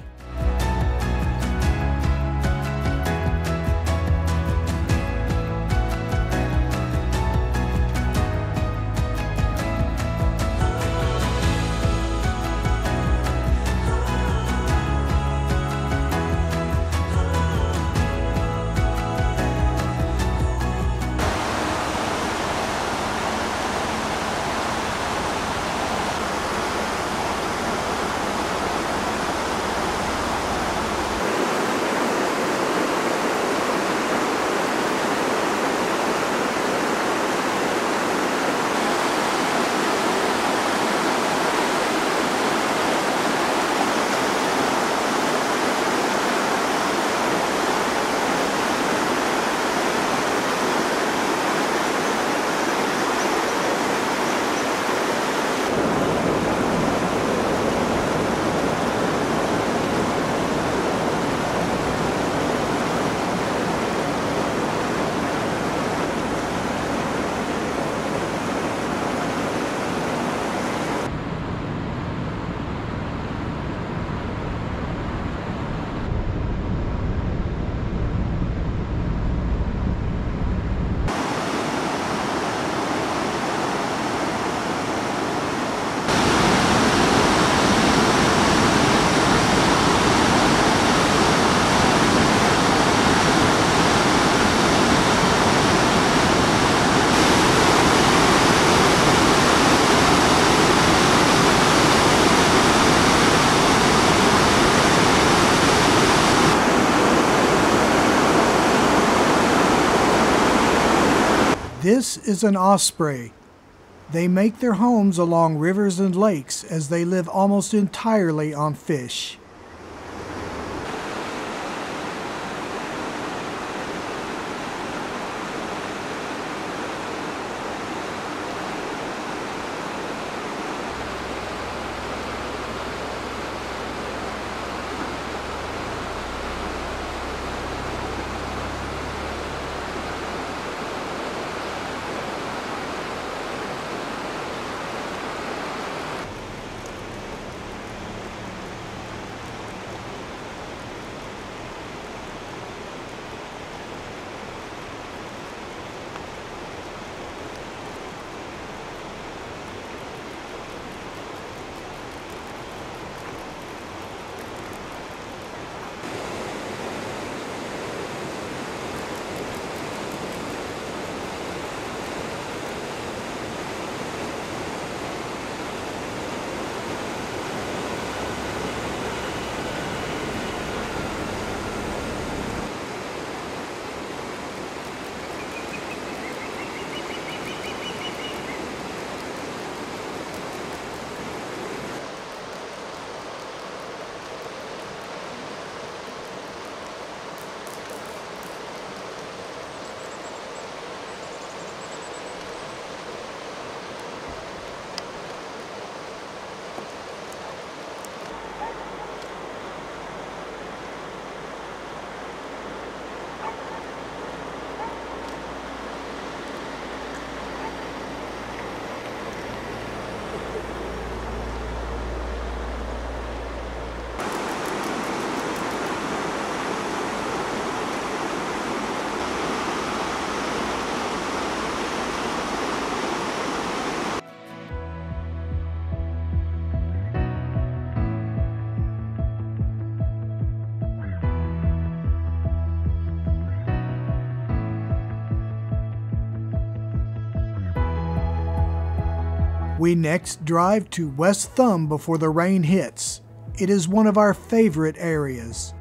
This is an osprey. They make their homes along rivers and lakes as they live almost entirely on fish. We next drive to West Thumb before the rain hits. It is one of our favorite areas.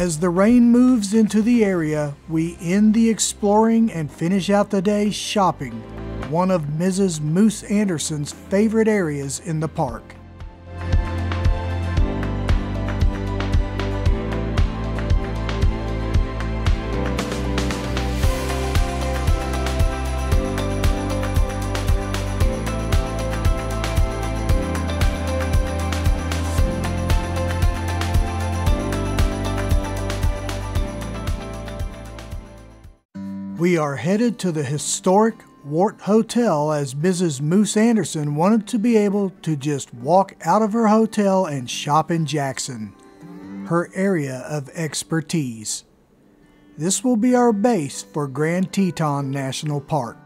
As the rain moves into the area, we end the exploring and finish out the day shopping, one of Mrs. Moose Anderson's favorite areas in the park. We are headed to the historic Wort Hotel as Mrs. Moose Anderson wanted to be able to just walk out of her hotel and shop in Jackson, her area of expertise. This will be our base for Grand Teton National Park.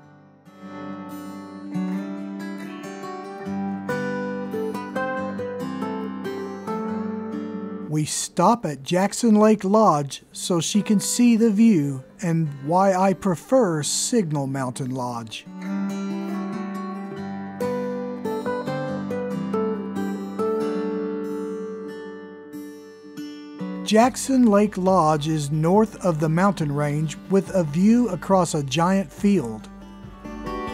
We stop at Jackson Lake Lodge so she can see the view and why I prefer Signal Mountain Lodge. Jackson Lake Lodge is north of the mountain range with a view across a giant field.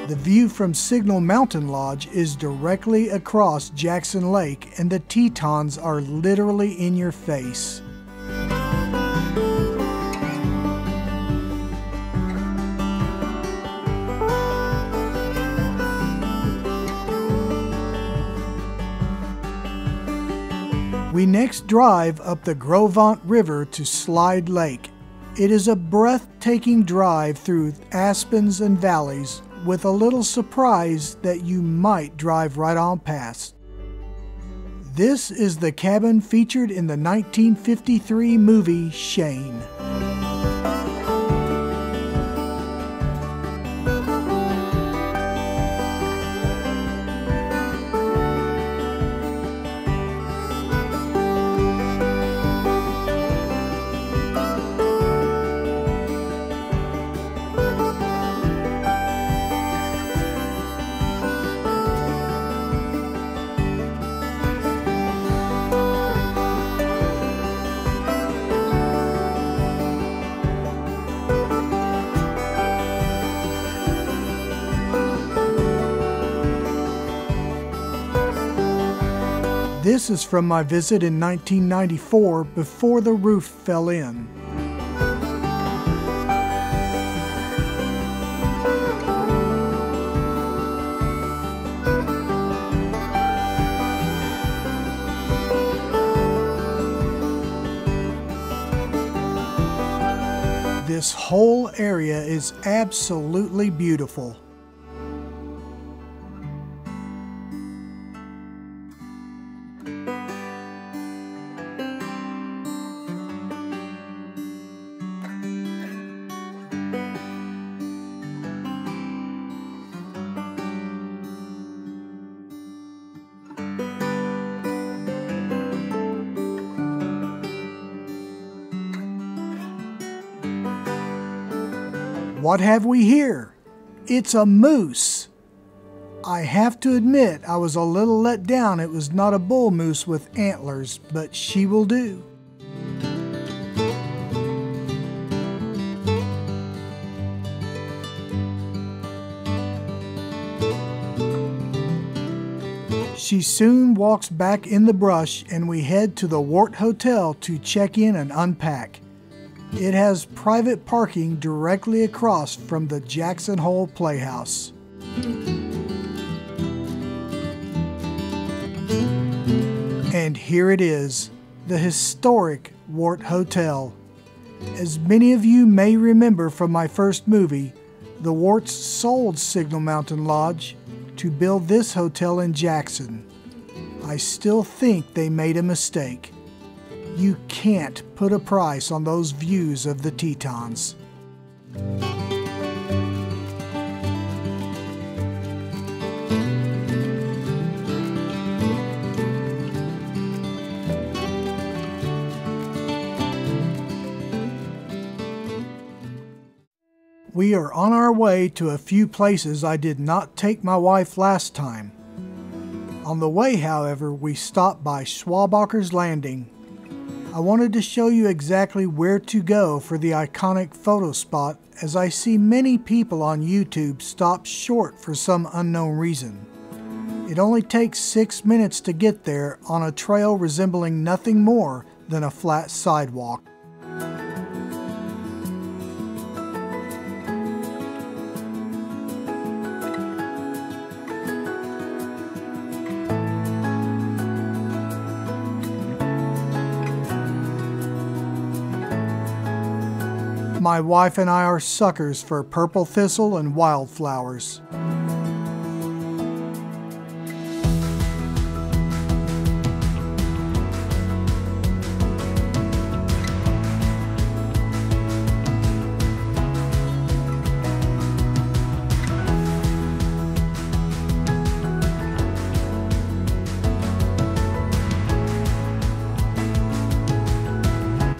The view from Signal Mountain Lodge is directly across Jackson Lake, and the Tetons are literally in your face. We next drive up the Gros River to Slide Lake. It is a breathtaking drive through aspens and valleys, with a little surprise that you might drive right on past. This is the cabin featured in the 1953 movie Shane. This is from my visit in 1994 before the roof fell in. This whole area is absolutely beautiful. What have we here? It's a moose. I have to admit I was a little let down it was not a bull moose with antlers, but she will do. She soon walks back in the brush and we head to the Wort Hotel to check in and unpack. It has private parking directly across from the Jackson Hole Playhouse. And here it is, the historic Wort Hotel. As many of you may remember from my first movie, the Worts sold Signal Mountain Lodge to build this hotel in Jackson. I still think they made a mistake. You can't put a price on those views of the Tetons. We are on our way to a few places I did not take my wife last time. On the way, however, we stopped by Schwabacher's Landing. I wanted to show you exactly where to go for the iconic photo spot, as I see many people on YouTube stop short for some unknown reason. It only takes 6 minutes to get there on a trail resembling nothing more than a flat sidewalk. My wife and I are suckers for purple thistle and wildflowers.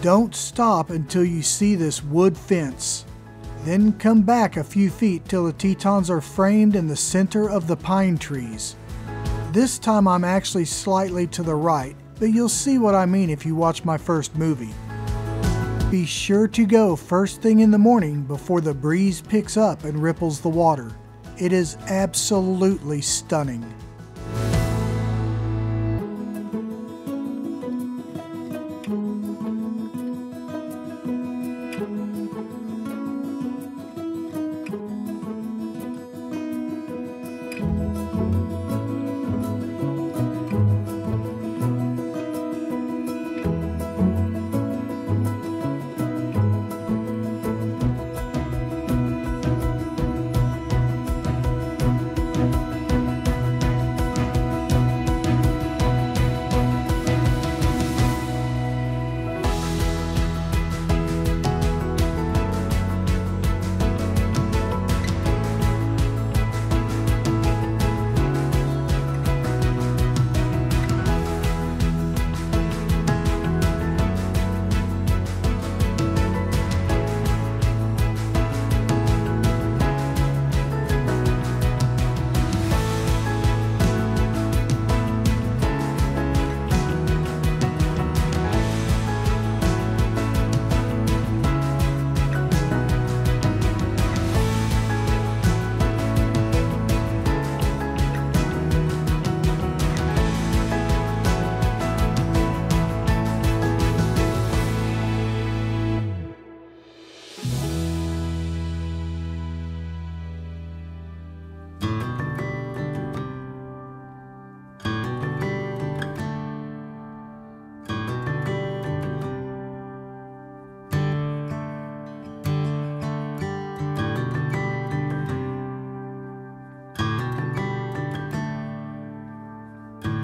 Don't stop until you see this wood fence. Then come back a few feet till the Tetons are framed in the center of the pine trees. This time I'm actually slightly to the right, but you'll see what I mean if you watch my first movie. Be sure to go first thing in the morning before the breeze picks up and ripples the water. It is absolutely stunning.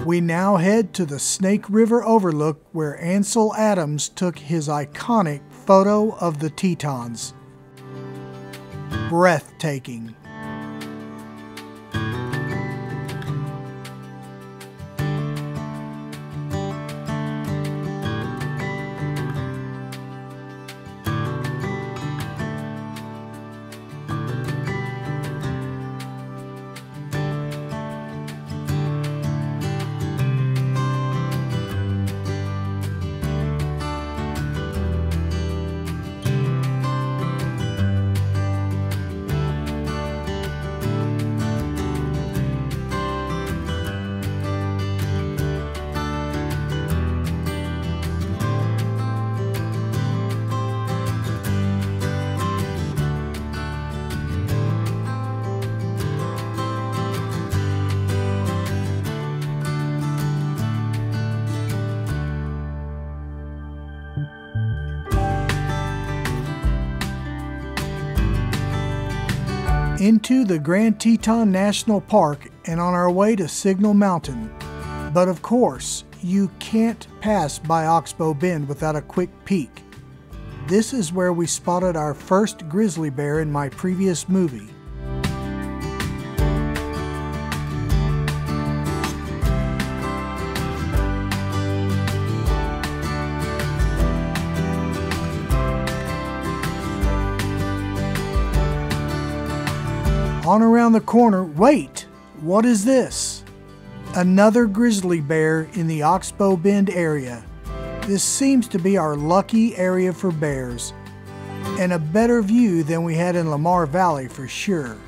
We now head to the Snake River Overlook, where Ansel Adams took his iconic photo of the Tetons. Breathtaking. Into the Grand Teton National Park and on our way to Signal Mountain. But of course, you can't pass by Oxbow Bend without a quick peek. This is where we spotted our first grizzly bear in my previous movie. On around the corner, wait, what is this? Another grizzly bear in the Oxbow Bend area. This seems to be our lucky area for bears, and a better view than we had in Lamar Valley for sure.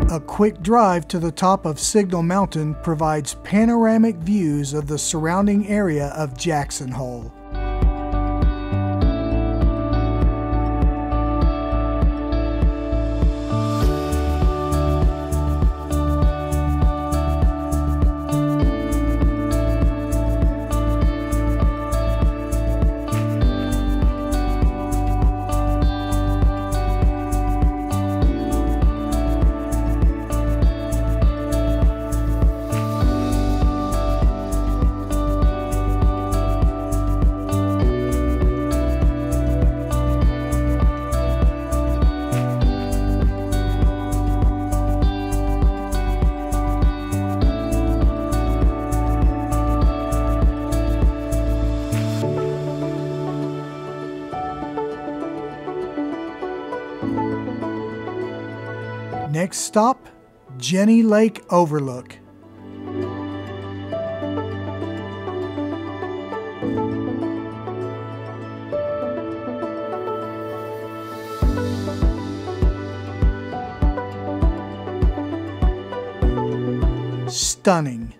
A quick drive to the top of Signal Mountain provides panoramic views of the surrounding area of Jackson Hole. Next stop, Jenny Lake Overlook. Stunning.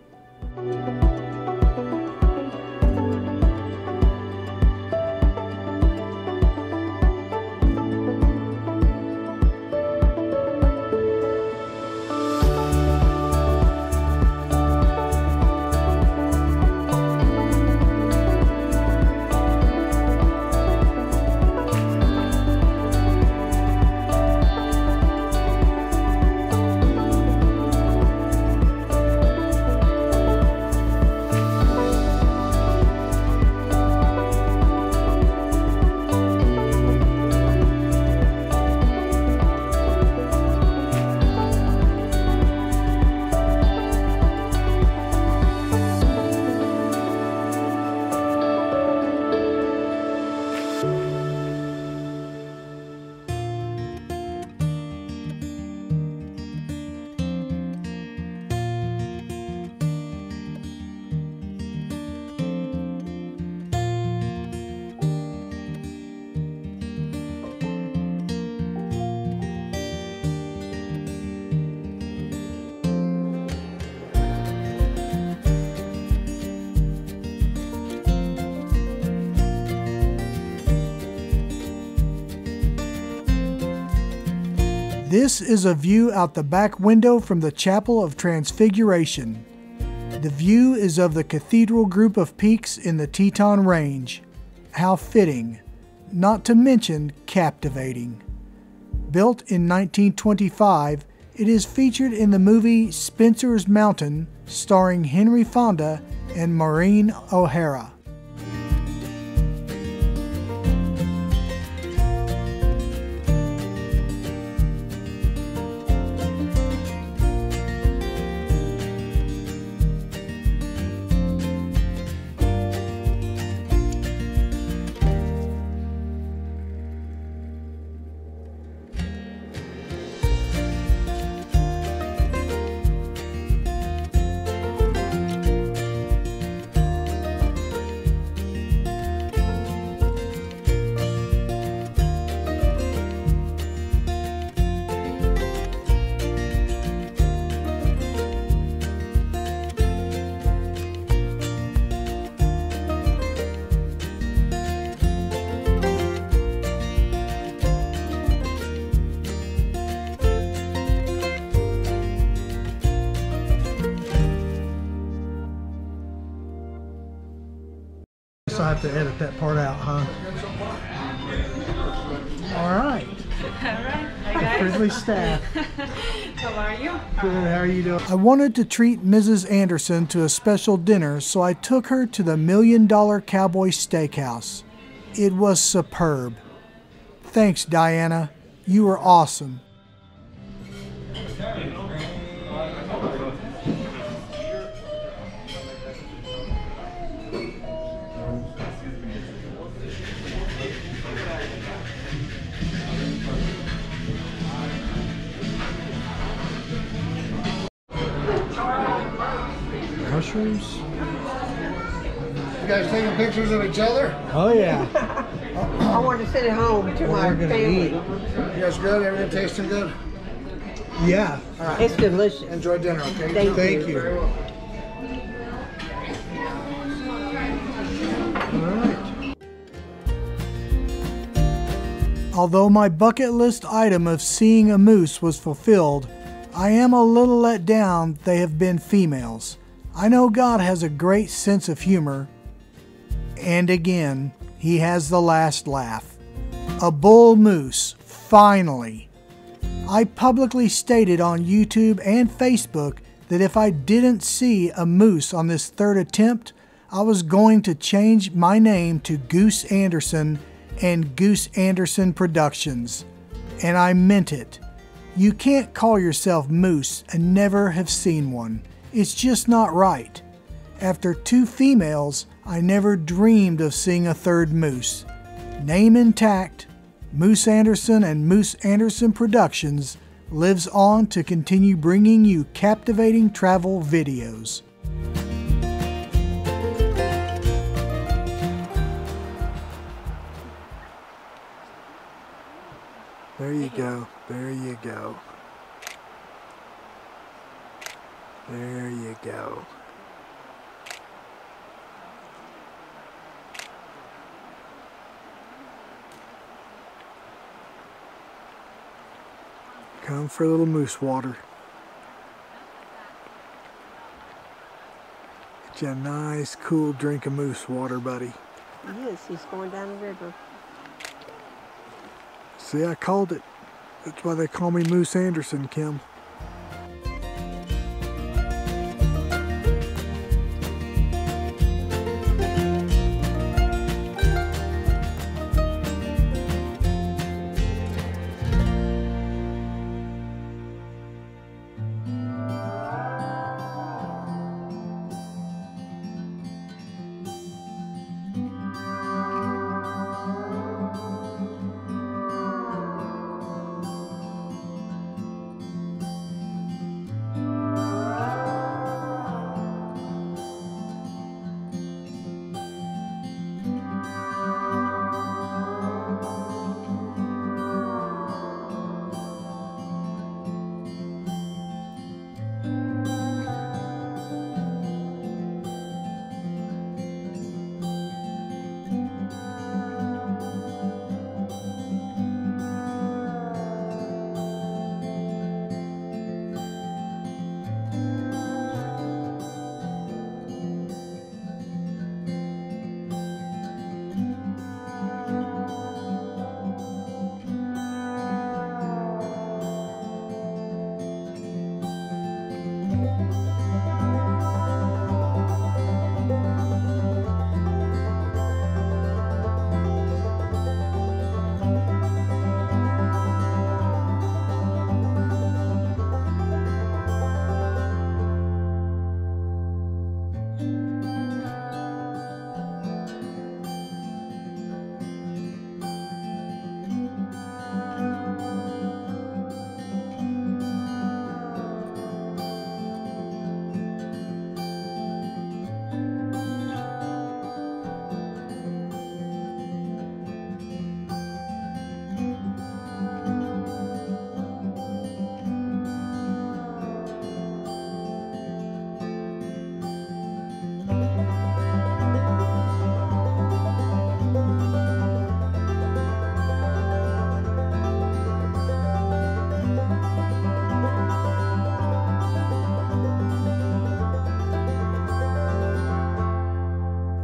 This is a view out the back window from the Chapel of Transfiguration. The view is of the cathedral group of peaks in the Teton Range. How fitting, not to mention captivating. Built in 1925, it is featured in the movie Spencer's Mountain, starring Henry Fonda and Maureen O'Hara. Guess I have to edit that part out, huh? All right. All right. Hi, guys. Fridley staff. How are you? Good. How are you doing? I wanted to treat Mrs. Anderson to a special dinner, so I took her to the $1 Million Cowboy Steakhouse. It was superb. Thanks, Diana. You were awesome. Mushrooms? You guys taking pictures of each other? Oh, yeah. I want to send it home to my family. You guys good? Everything tasting good? Yeah. All right. It's delicious. Enjoy dinner, okay? Thank you. Very well. Although my bucket list item of seeing a moose was fulfilled, I am a little let down they have been females. I know God has a great sense of humor, and again, he has the last laugh. A bull moose, finally. I publicly stated on YouTube and Facebook that if I didn't see a moose on this third attempt, I was going to change my name to Goose Anderson and Goose Anderson Productions. And I meant it. You can't call yourself Moose and never have seen one. It's just not right. After 2 females, I never dreamed of seeing a third moose. Name intact, Moose Anderson and Moose Anderson Productions lives on to continue bringing you captivating travel videos. There you go. There you go. There you go. Come for a little moose water. Get you a nice, cool drink of moose water, buddy. Yes, he's going down the river. See, I called it. That's why they call me Moose Anderson, Kim.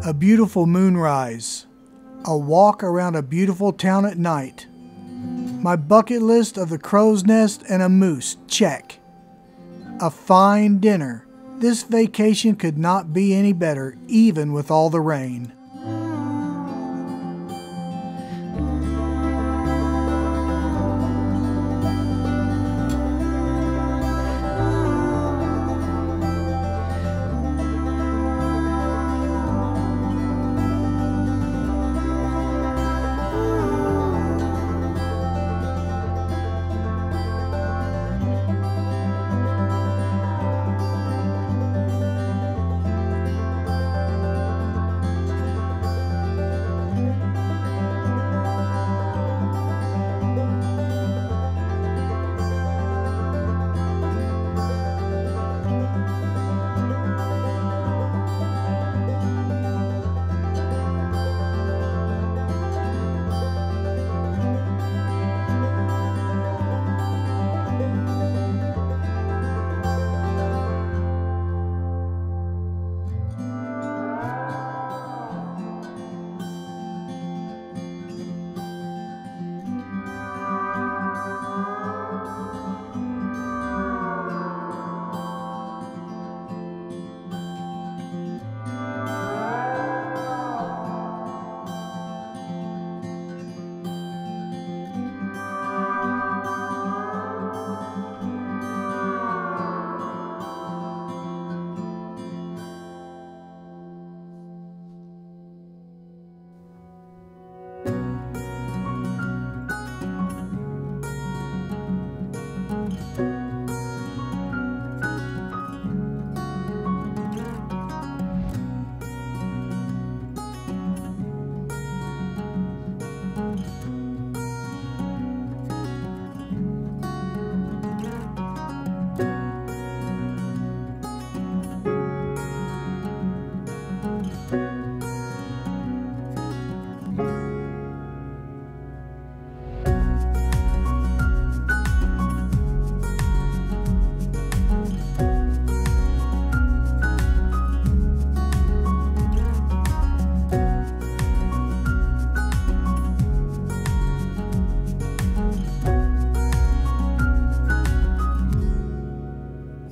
A beautiful moonrise. A walk around a beautiful town at night. My bucket list of the crow's nest and a moose, check. A fine dinner. This vacation could not be any better, even with all the rain.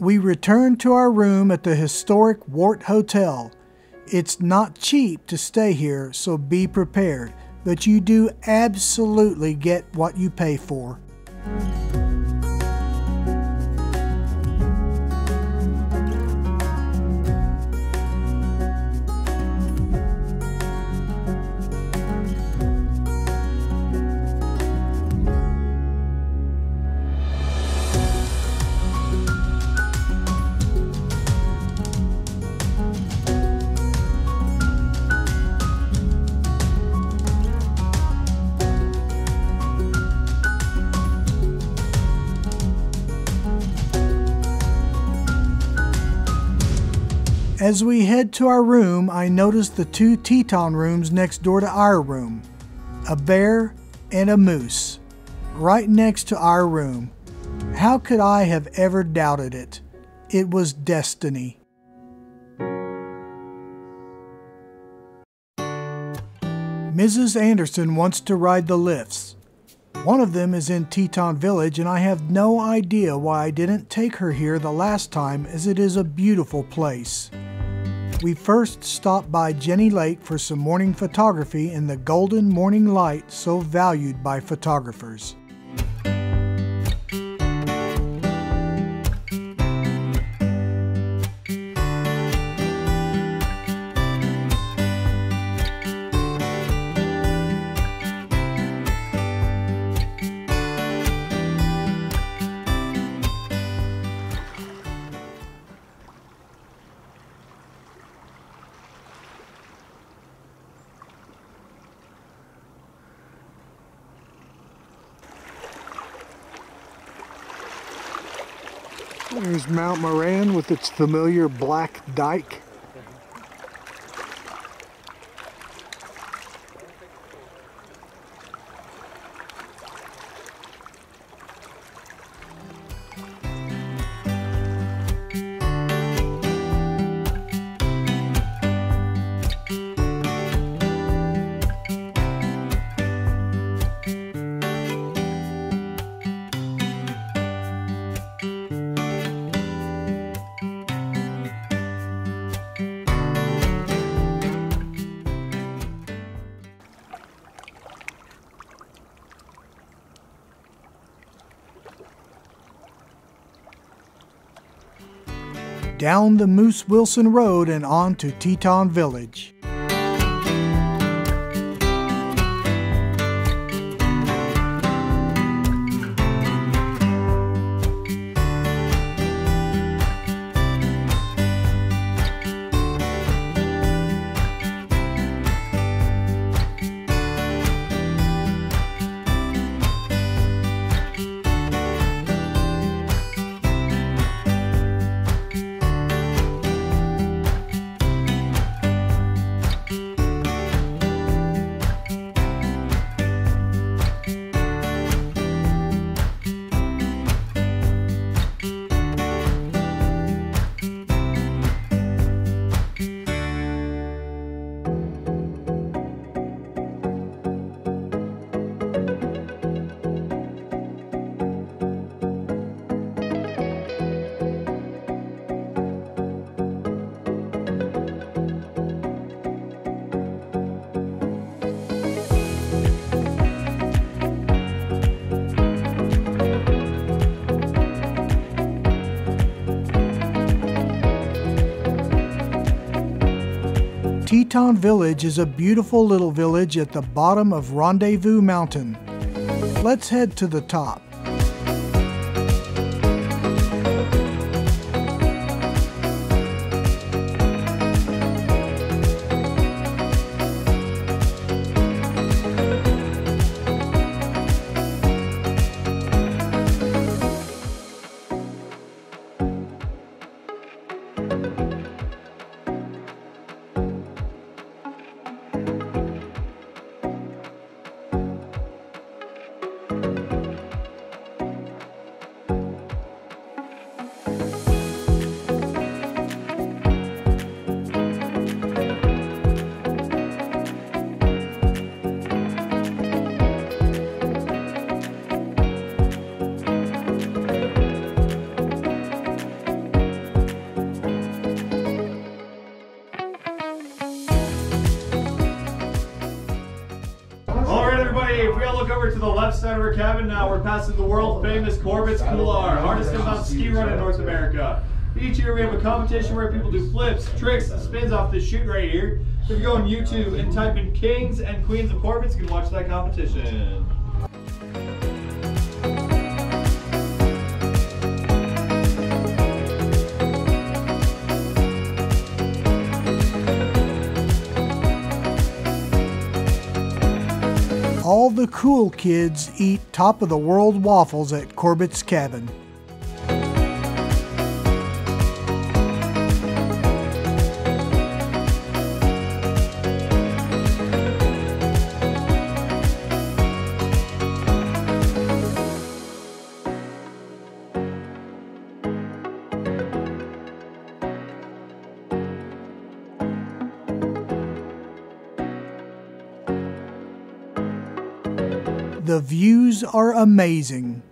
We returned to our room at the historic Wort Hotel. It's not cheap to stay here, so be prepared, but you do absolutely get what you pay for. As we head to our room, I noticed the two Teton rooms next door to our room. A bear and a moose, right next to our room. How could I have ever doubted it? It was destiny. Mrs. Anderson wants to ride the lifts. One of them is in Teton Village, and I have no idea why I didn't take her here the last time, as it is a beautiful place. We first stopped by Jenny Lake for some morning photography in the golden morning light so valued by photographers. There's Mount Moran with its familiar black dike. down the Moose Wilson Road and on to Teton Village. Teton Village is a beautiful little village at the bottom of Rendezvous Mountain. Let's head to the top. If we all look over to the left side of our cabin now, we're passing the world famous Corbett's Couloir, hardest inbound ski run in North America. Each year we have a competition where people do flips, tricks, and spins off this chute right here. So if you go on YouTube and type in Kings and Queens of Corbetts, you can watch that competition. All the cool kids eat top-of-the-world waffles at Corbett's cabin. The views are amazing.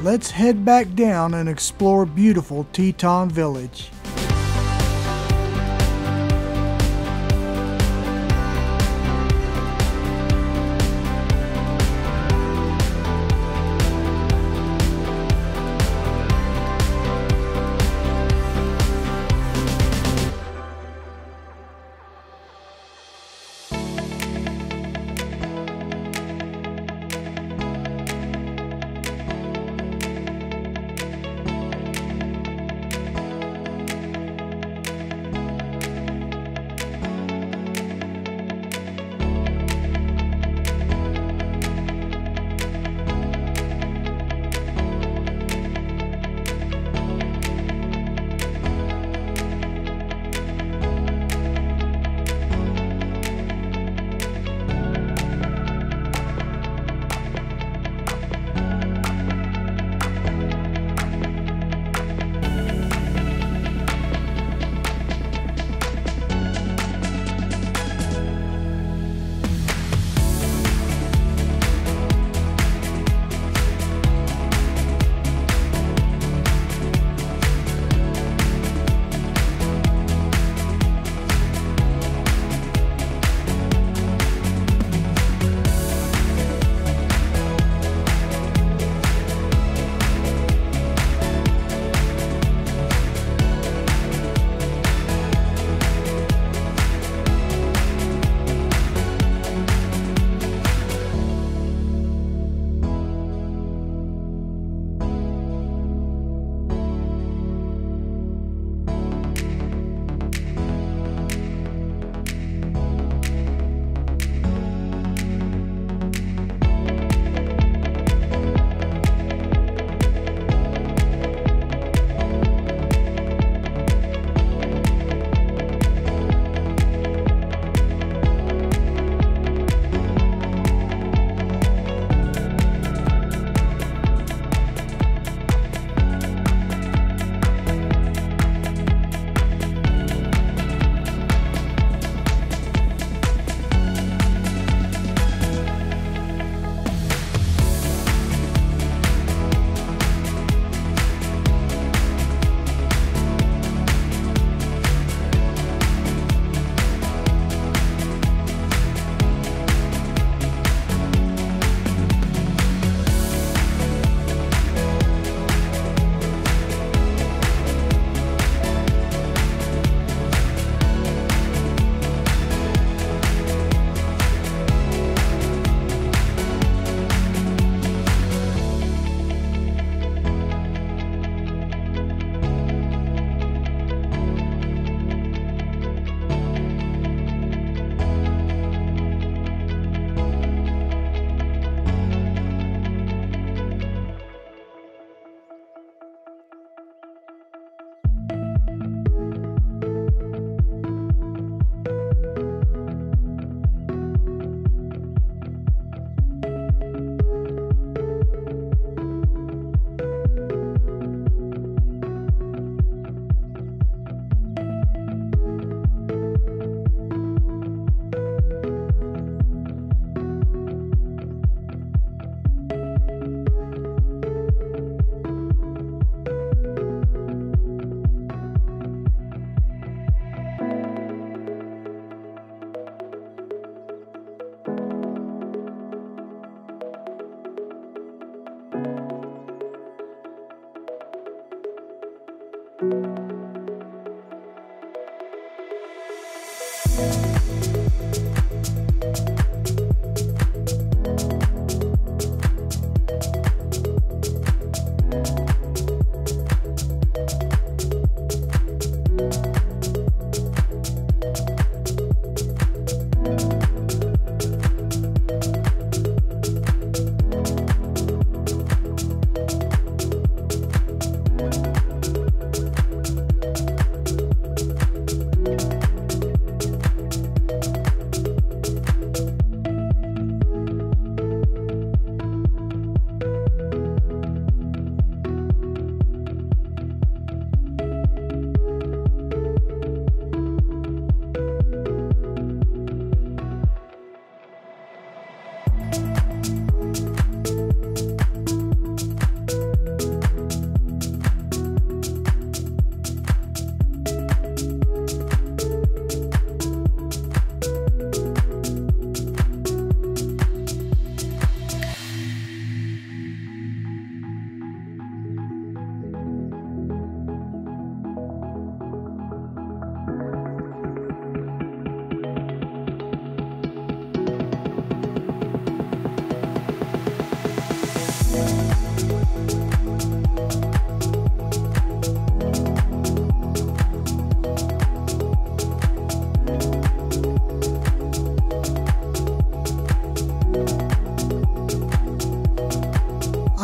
let's head back down and explore beautiful Teton Village.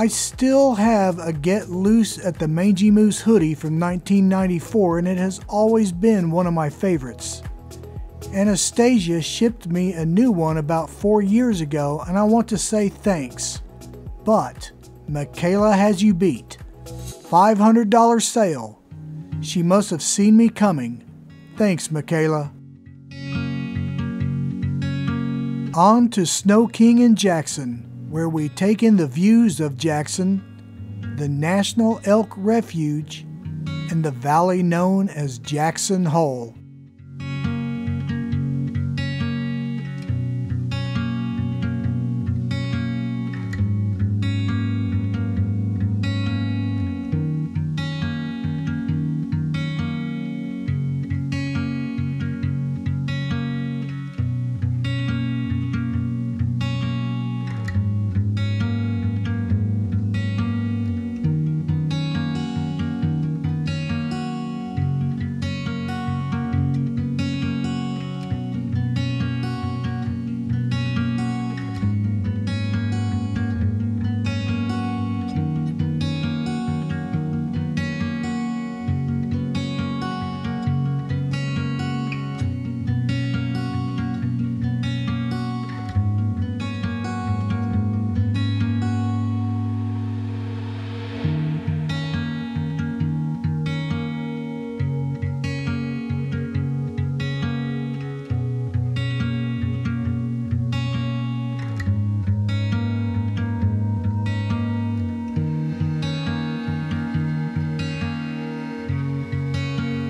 I still have a Get Loose at the Mangy Moose hoodie from 1994, and it has always been one of my favorites. Anastasia shipped me a new one about 4 years ago, and I want to say thanks. But Michaela has you beat. $500 sale. She must have seen me coming. Thanks, Michaela. On to Snow King in Jackson, where we take in the views of Jackson, the National Elk Refuge, and the valley known as Jackson Hole.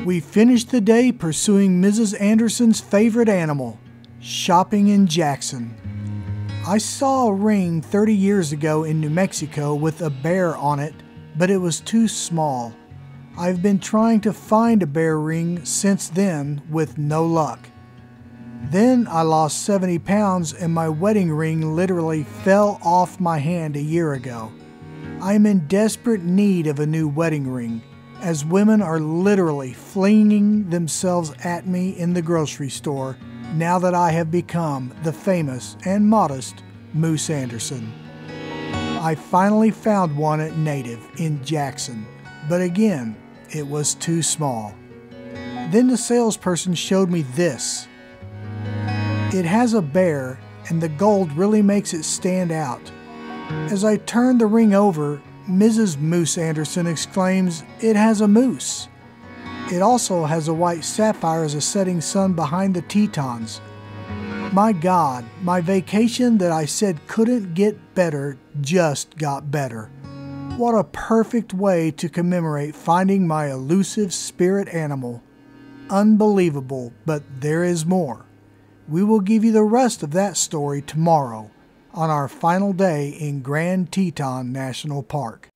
We finished the day pursuing Mrs. Anderson's favorite animal, shopping in Jackson. I saw a ring 30 years ago in New Mexico with a bear on it, but it was too small. I've been trying to find a bear ring since then with no luck. Then I lost 70 pounds and my wedding ring literally fell off my hand a year ago. I'm in desperate need of a new wedding ring, as women are literally flinging themselves at me in the grocery store now that I have become the famous and modest Moose Anderson. I finally found one at Native in Jackson, but again, it was too small. Then the salesperson showed me this. It has a bear, and the gold really makes it stand out. As I turned the ring over, Mrs. Moose Anderson exclaims, "It has a moose." It also has a white sapphire as a setting sun behind the Tetons. My God, my vacation that I said couldn't get better just got better. What a perfect way to commemorate finding my elusive spirit animal. Unbelievable, but there is more. We will give you the rest of that story tomorrow on our final day in Grand Teton National Park.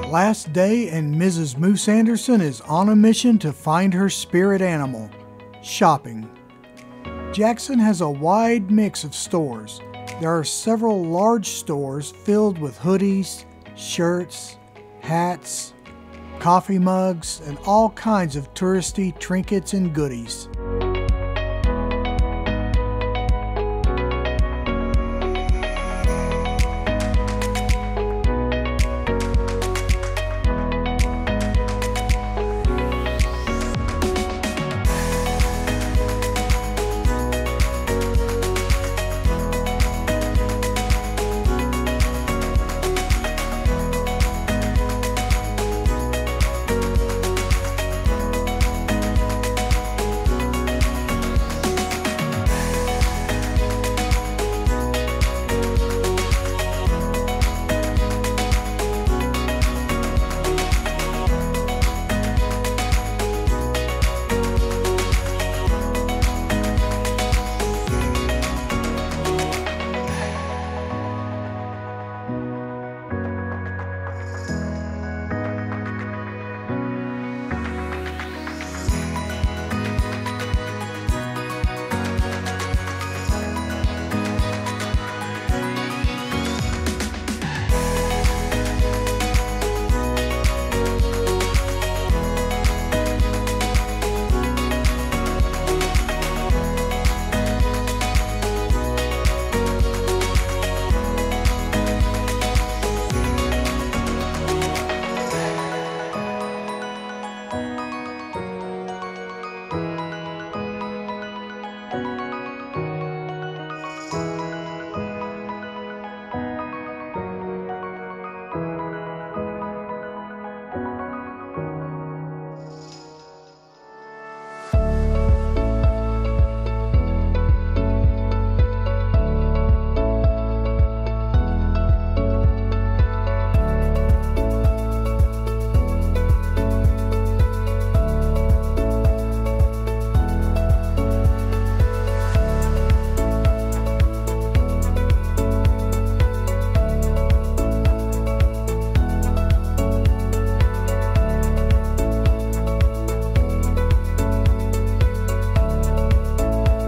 Last day, and Mrs. Moose Anderson is on a mission to find her spirit animal, shopping. Jackson has a wide mix of stores. There are several large stores filled with hoodies, shirts, hats, coffee mugs, and all kinds of touristy trinkets and goodies.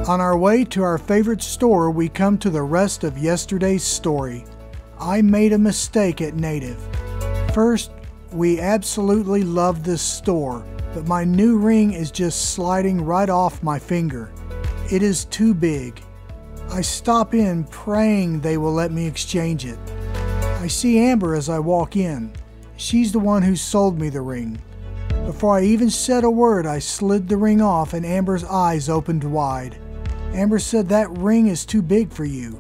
On our way to our favorite store, we come to the rest of yesterday's story. I made a mistake at Native. First, we absolutely love this store, but my new ring is just sliding right off my finger. It is too big. I stop in praying they will let me exchange it. I see Amber as I walk in. She's the one who sold me the ring. Before I even said a word, I slid the ring off and Amber's eyes opened wide. Amber said that ring is too big for you.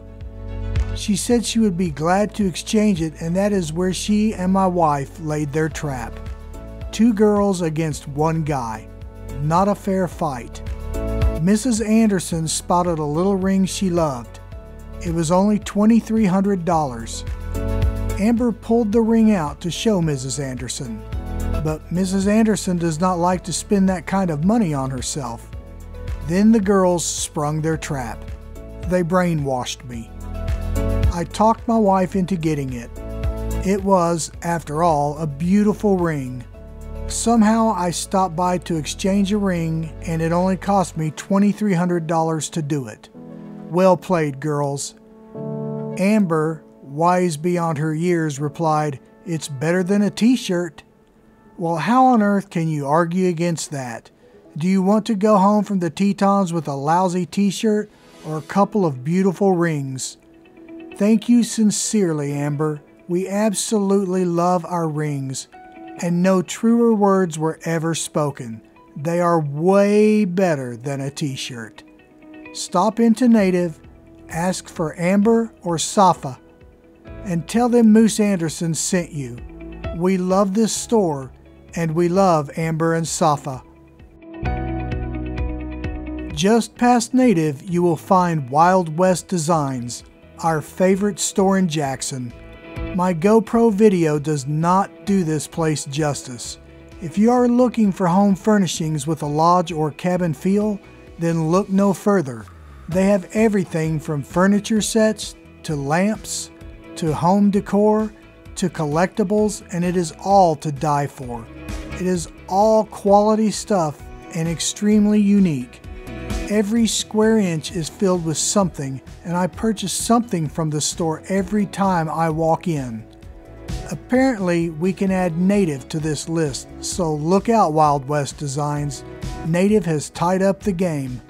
She said she would be glad to exchange it, and that is where she and my wife laid their trap. 2 girls against 1 guy. Not a fair fight. Mrs. Anderson spotted a little ring she loved. It was only $2,300. Amber pulled the ring out to show Mrs. Anderson. But Mrs. Anderson does not like to spend that kind of money on herself. Then the girls sprung their trap. They brainwashed me. I talked my wife into getting it. It was, after all, a beautiful ring. Somehow I stopped by to exchange a ring, and it only cost me $2,300 to do it. Well played, girls. Amber, wise beyond her years, replied, "It's better than a t-shirt." Well, how on earth can you argue against that? Do you want to go home from the Tetons with a lousy t-shirt or a couple of beautiful rings? Thank you sincerely, Amber. We absolutely love our rings, and no truer words were ever spoken. They are way better than a t-shirt. Stop into Native, ask for Amber or Safa, and tell them Moose Anderson sent you. We love this store, and we love Amber and Safa. Just past Native, you will find Wild West Designs, our favorite store in Jackson. My GoPro video does not do this place justice. If you are looking for home furnishings with a lodge or cabin feel, then look no further. They have everything from furniture sets to lamps to home decor to collectibles, and it is all to die for. It is all quality stuff and extremely unique. Every square inch is filled with something, and I purchase something from the store every time I walk in. Apparently, we can add Native to this list, so look out, Wild West Designs. Native has tied up the game.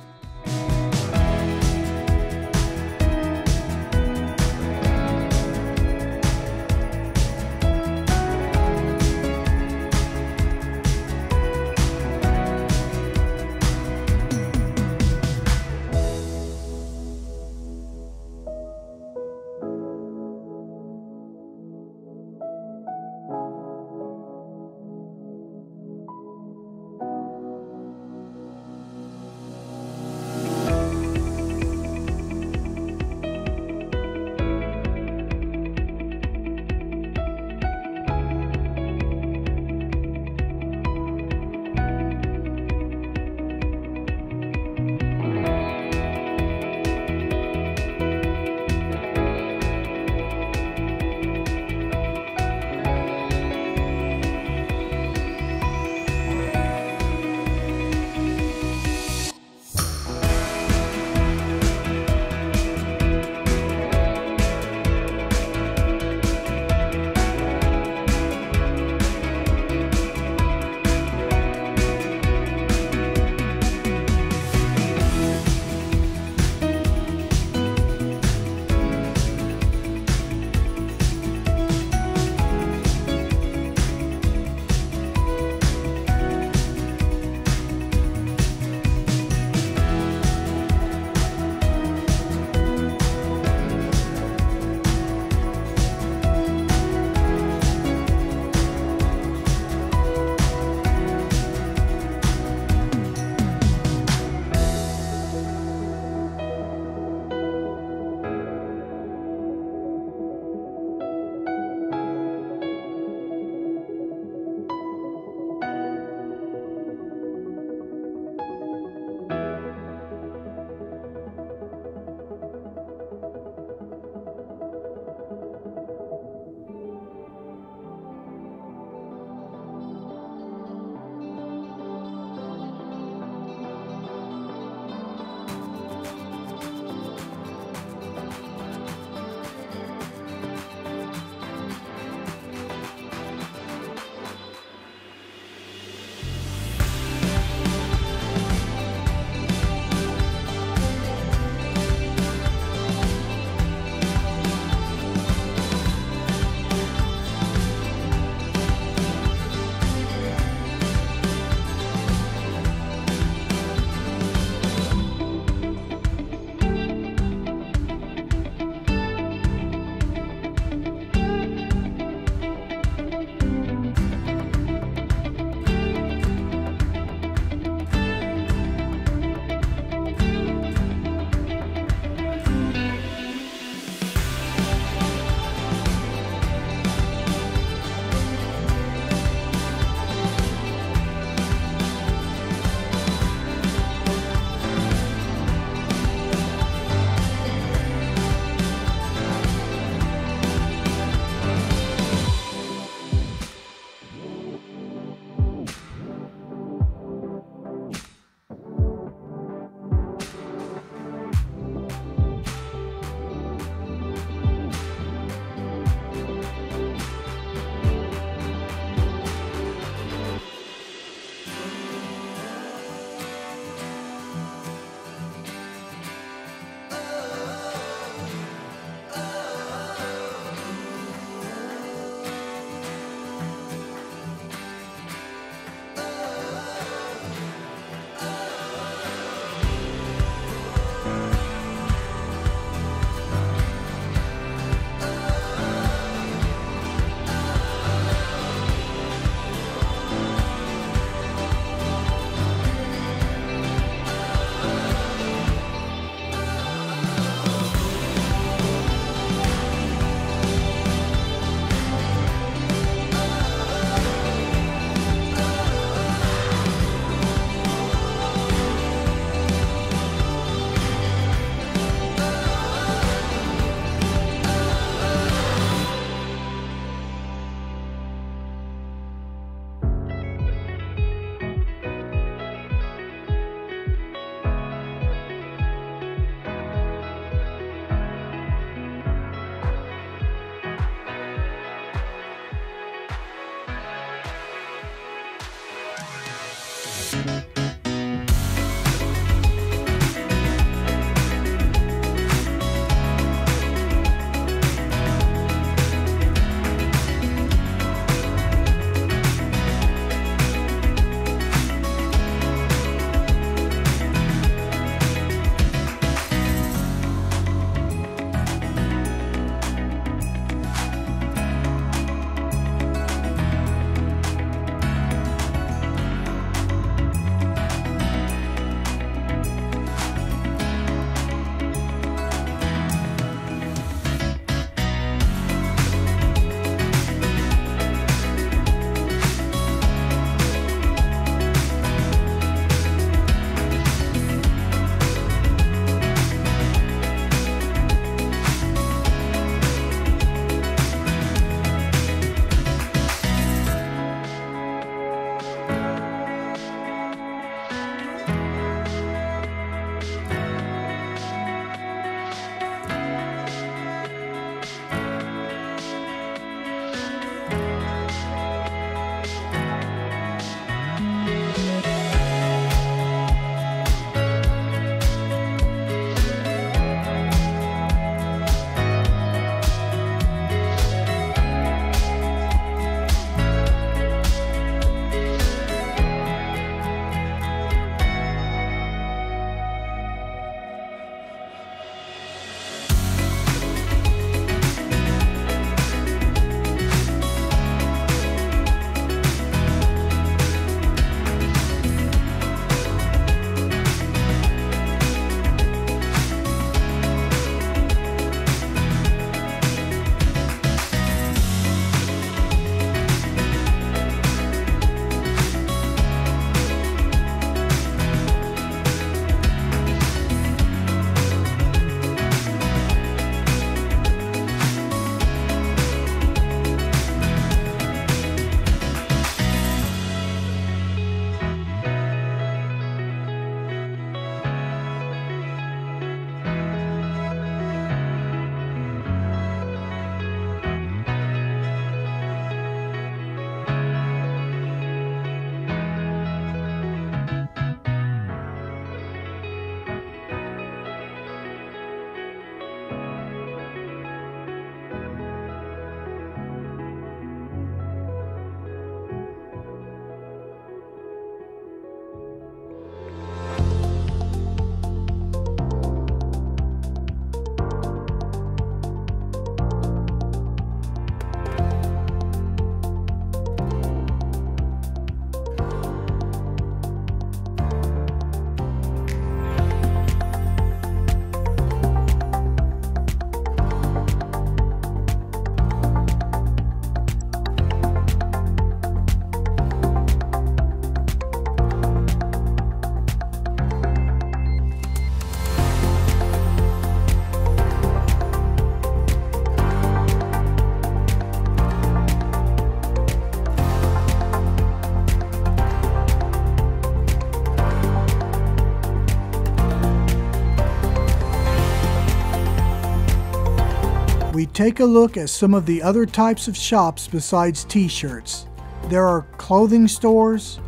take a look at some of the other types of shops besides t-shirts. There are clothing stores,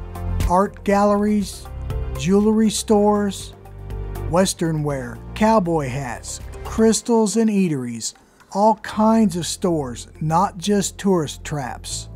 art galleries, jewelry stores, western wear, cowboy hats, crystals, and eateries. All kinds of stores, not just tourist traps.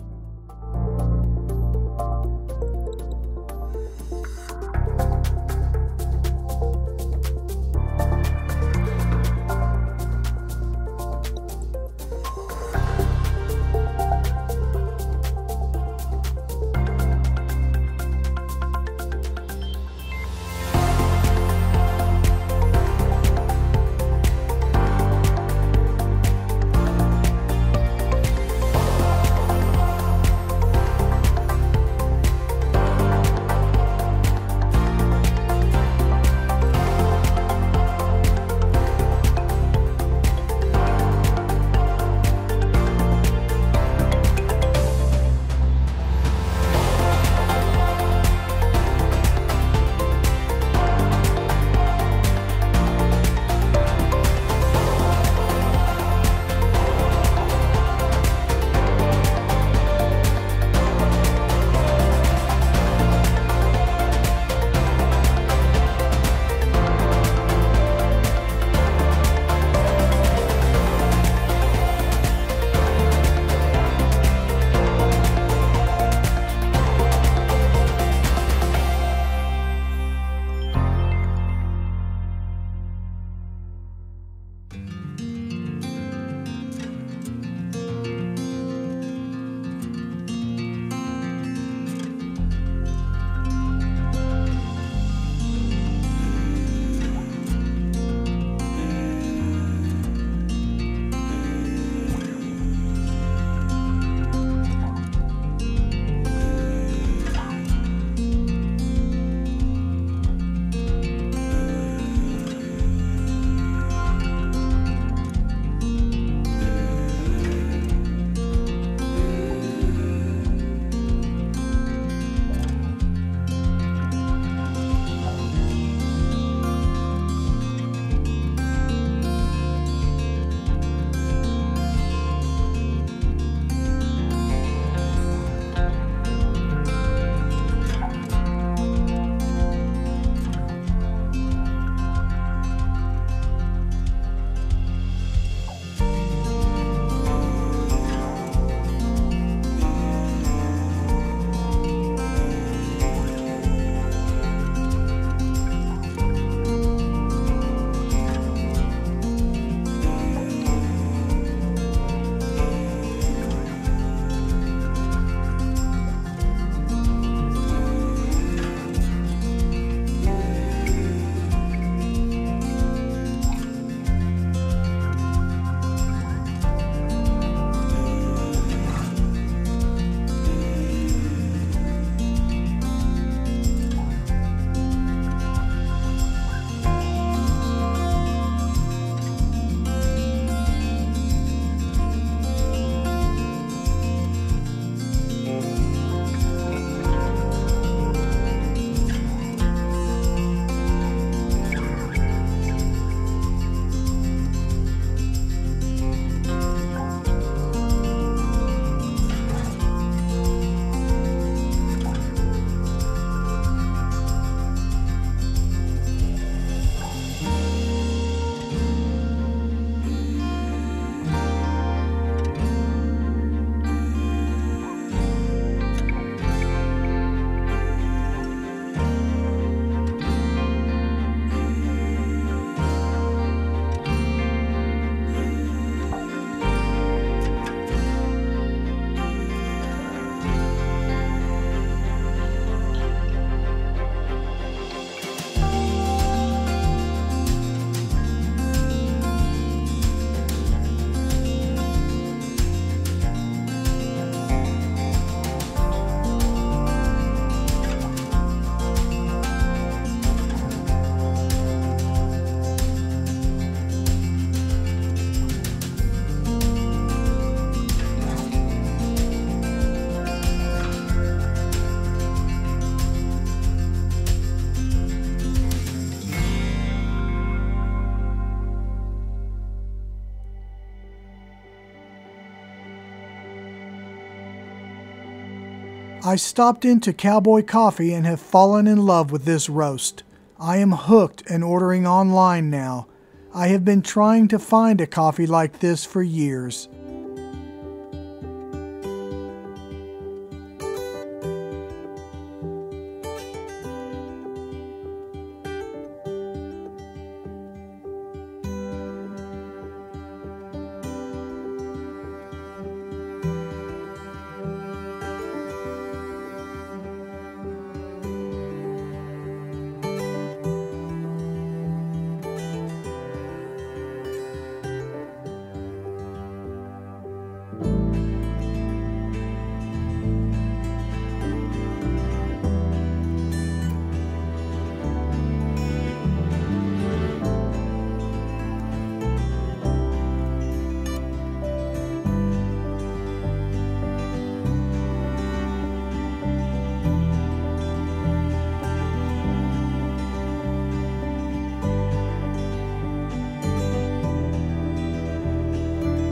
I stopped into Cowboy Coffee and have fallen in love with this roast. I am hooked and ordering online now. I have been trying to find a coffee like this for years.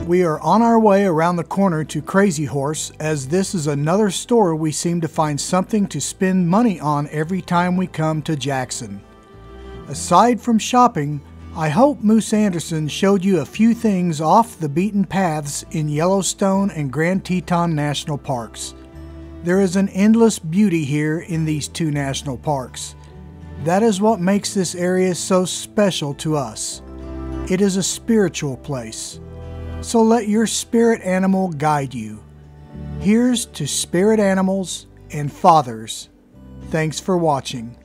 We are on our way around the corner to Crazy Horse, as this is another store we seem to find something to spend money on every time we come to Jackson. Aside from shopping, I hope Moose Anderson showed you a few things off the beaten paths in Yellowstone and Grand Teton National Parks. There is an endless beauty here in these two national parks. That is what makes this area so special to us. It is a spiritual place. So let your spirit animal guide you. Here's to spirit animals and fathers. Thanks for watching.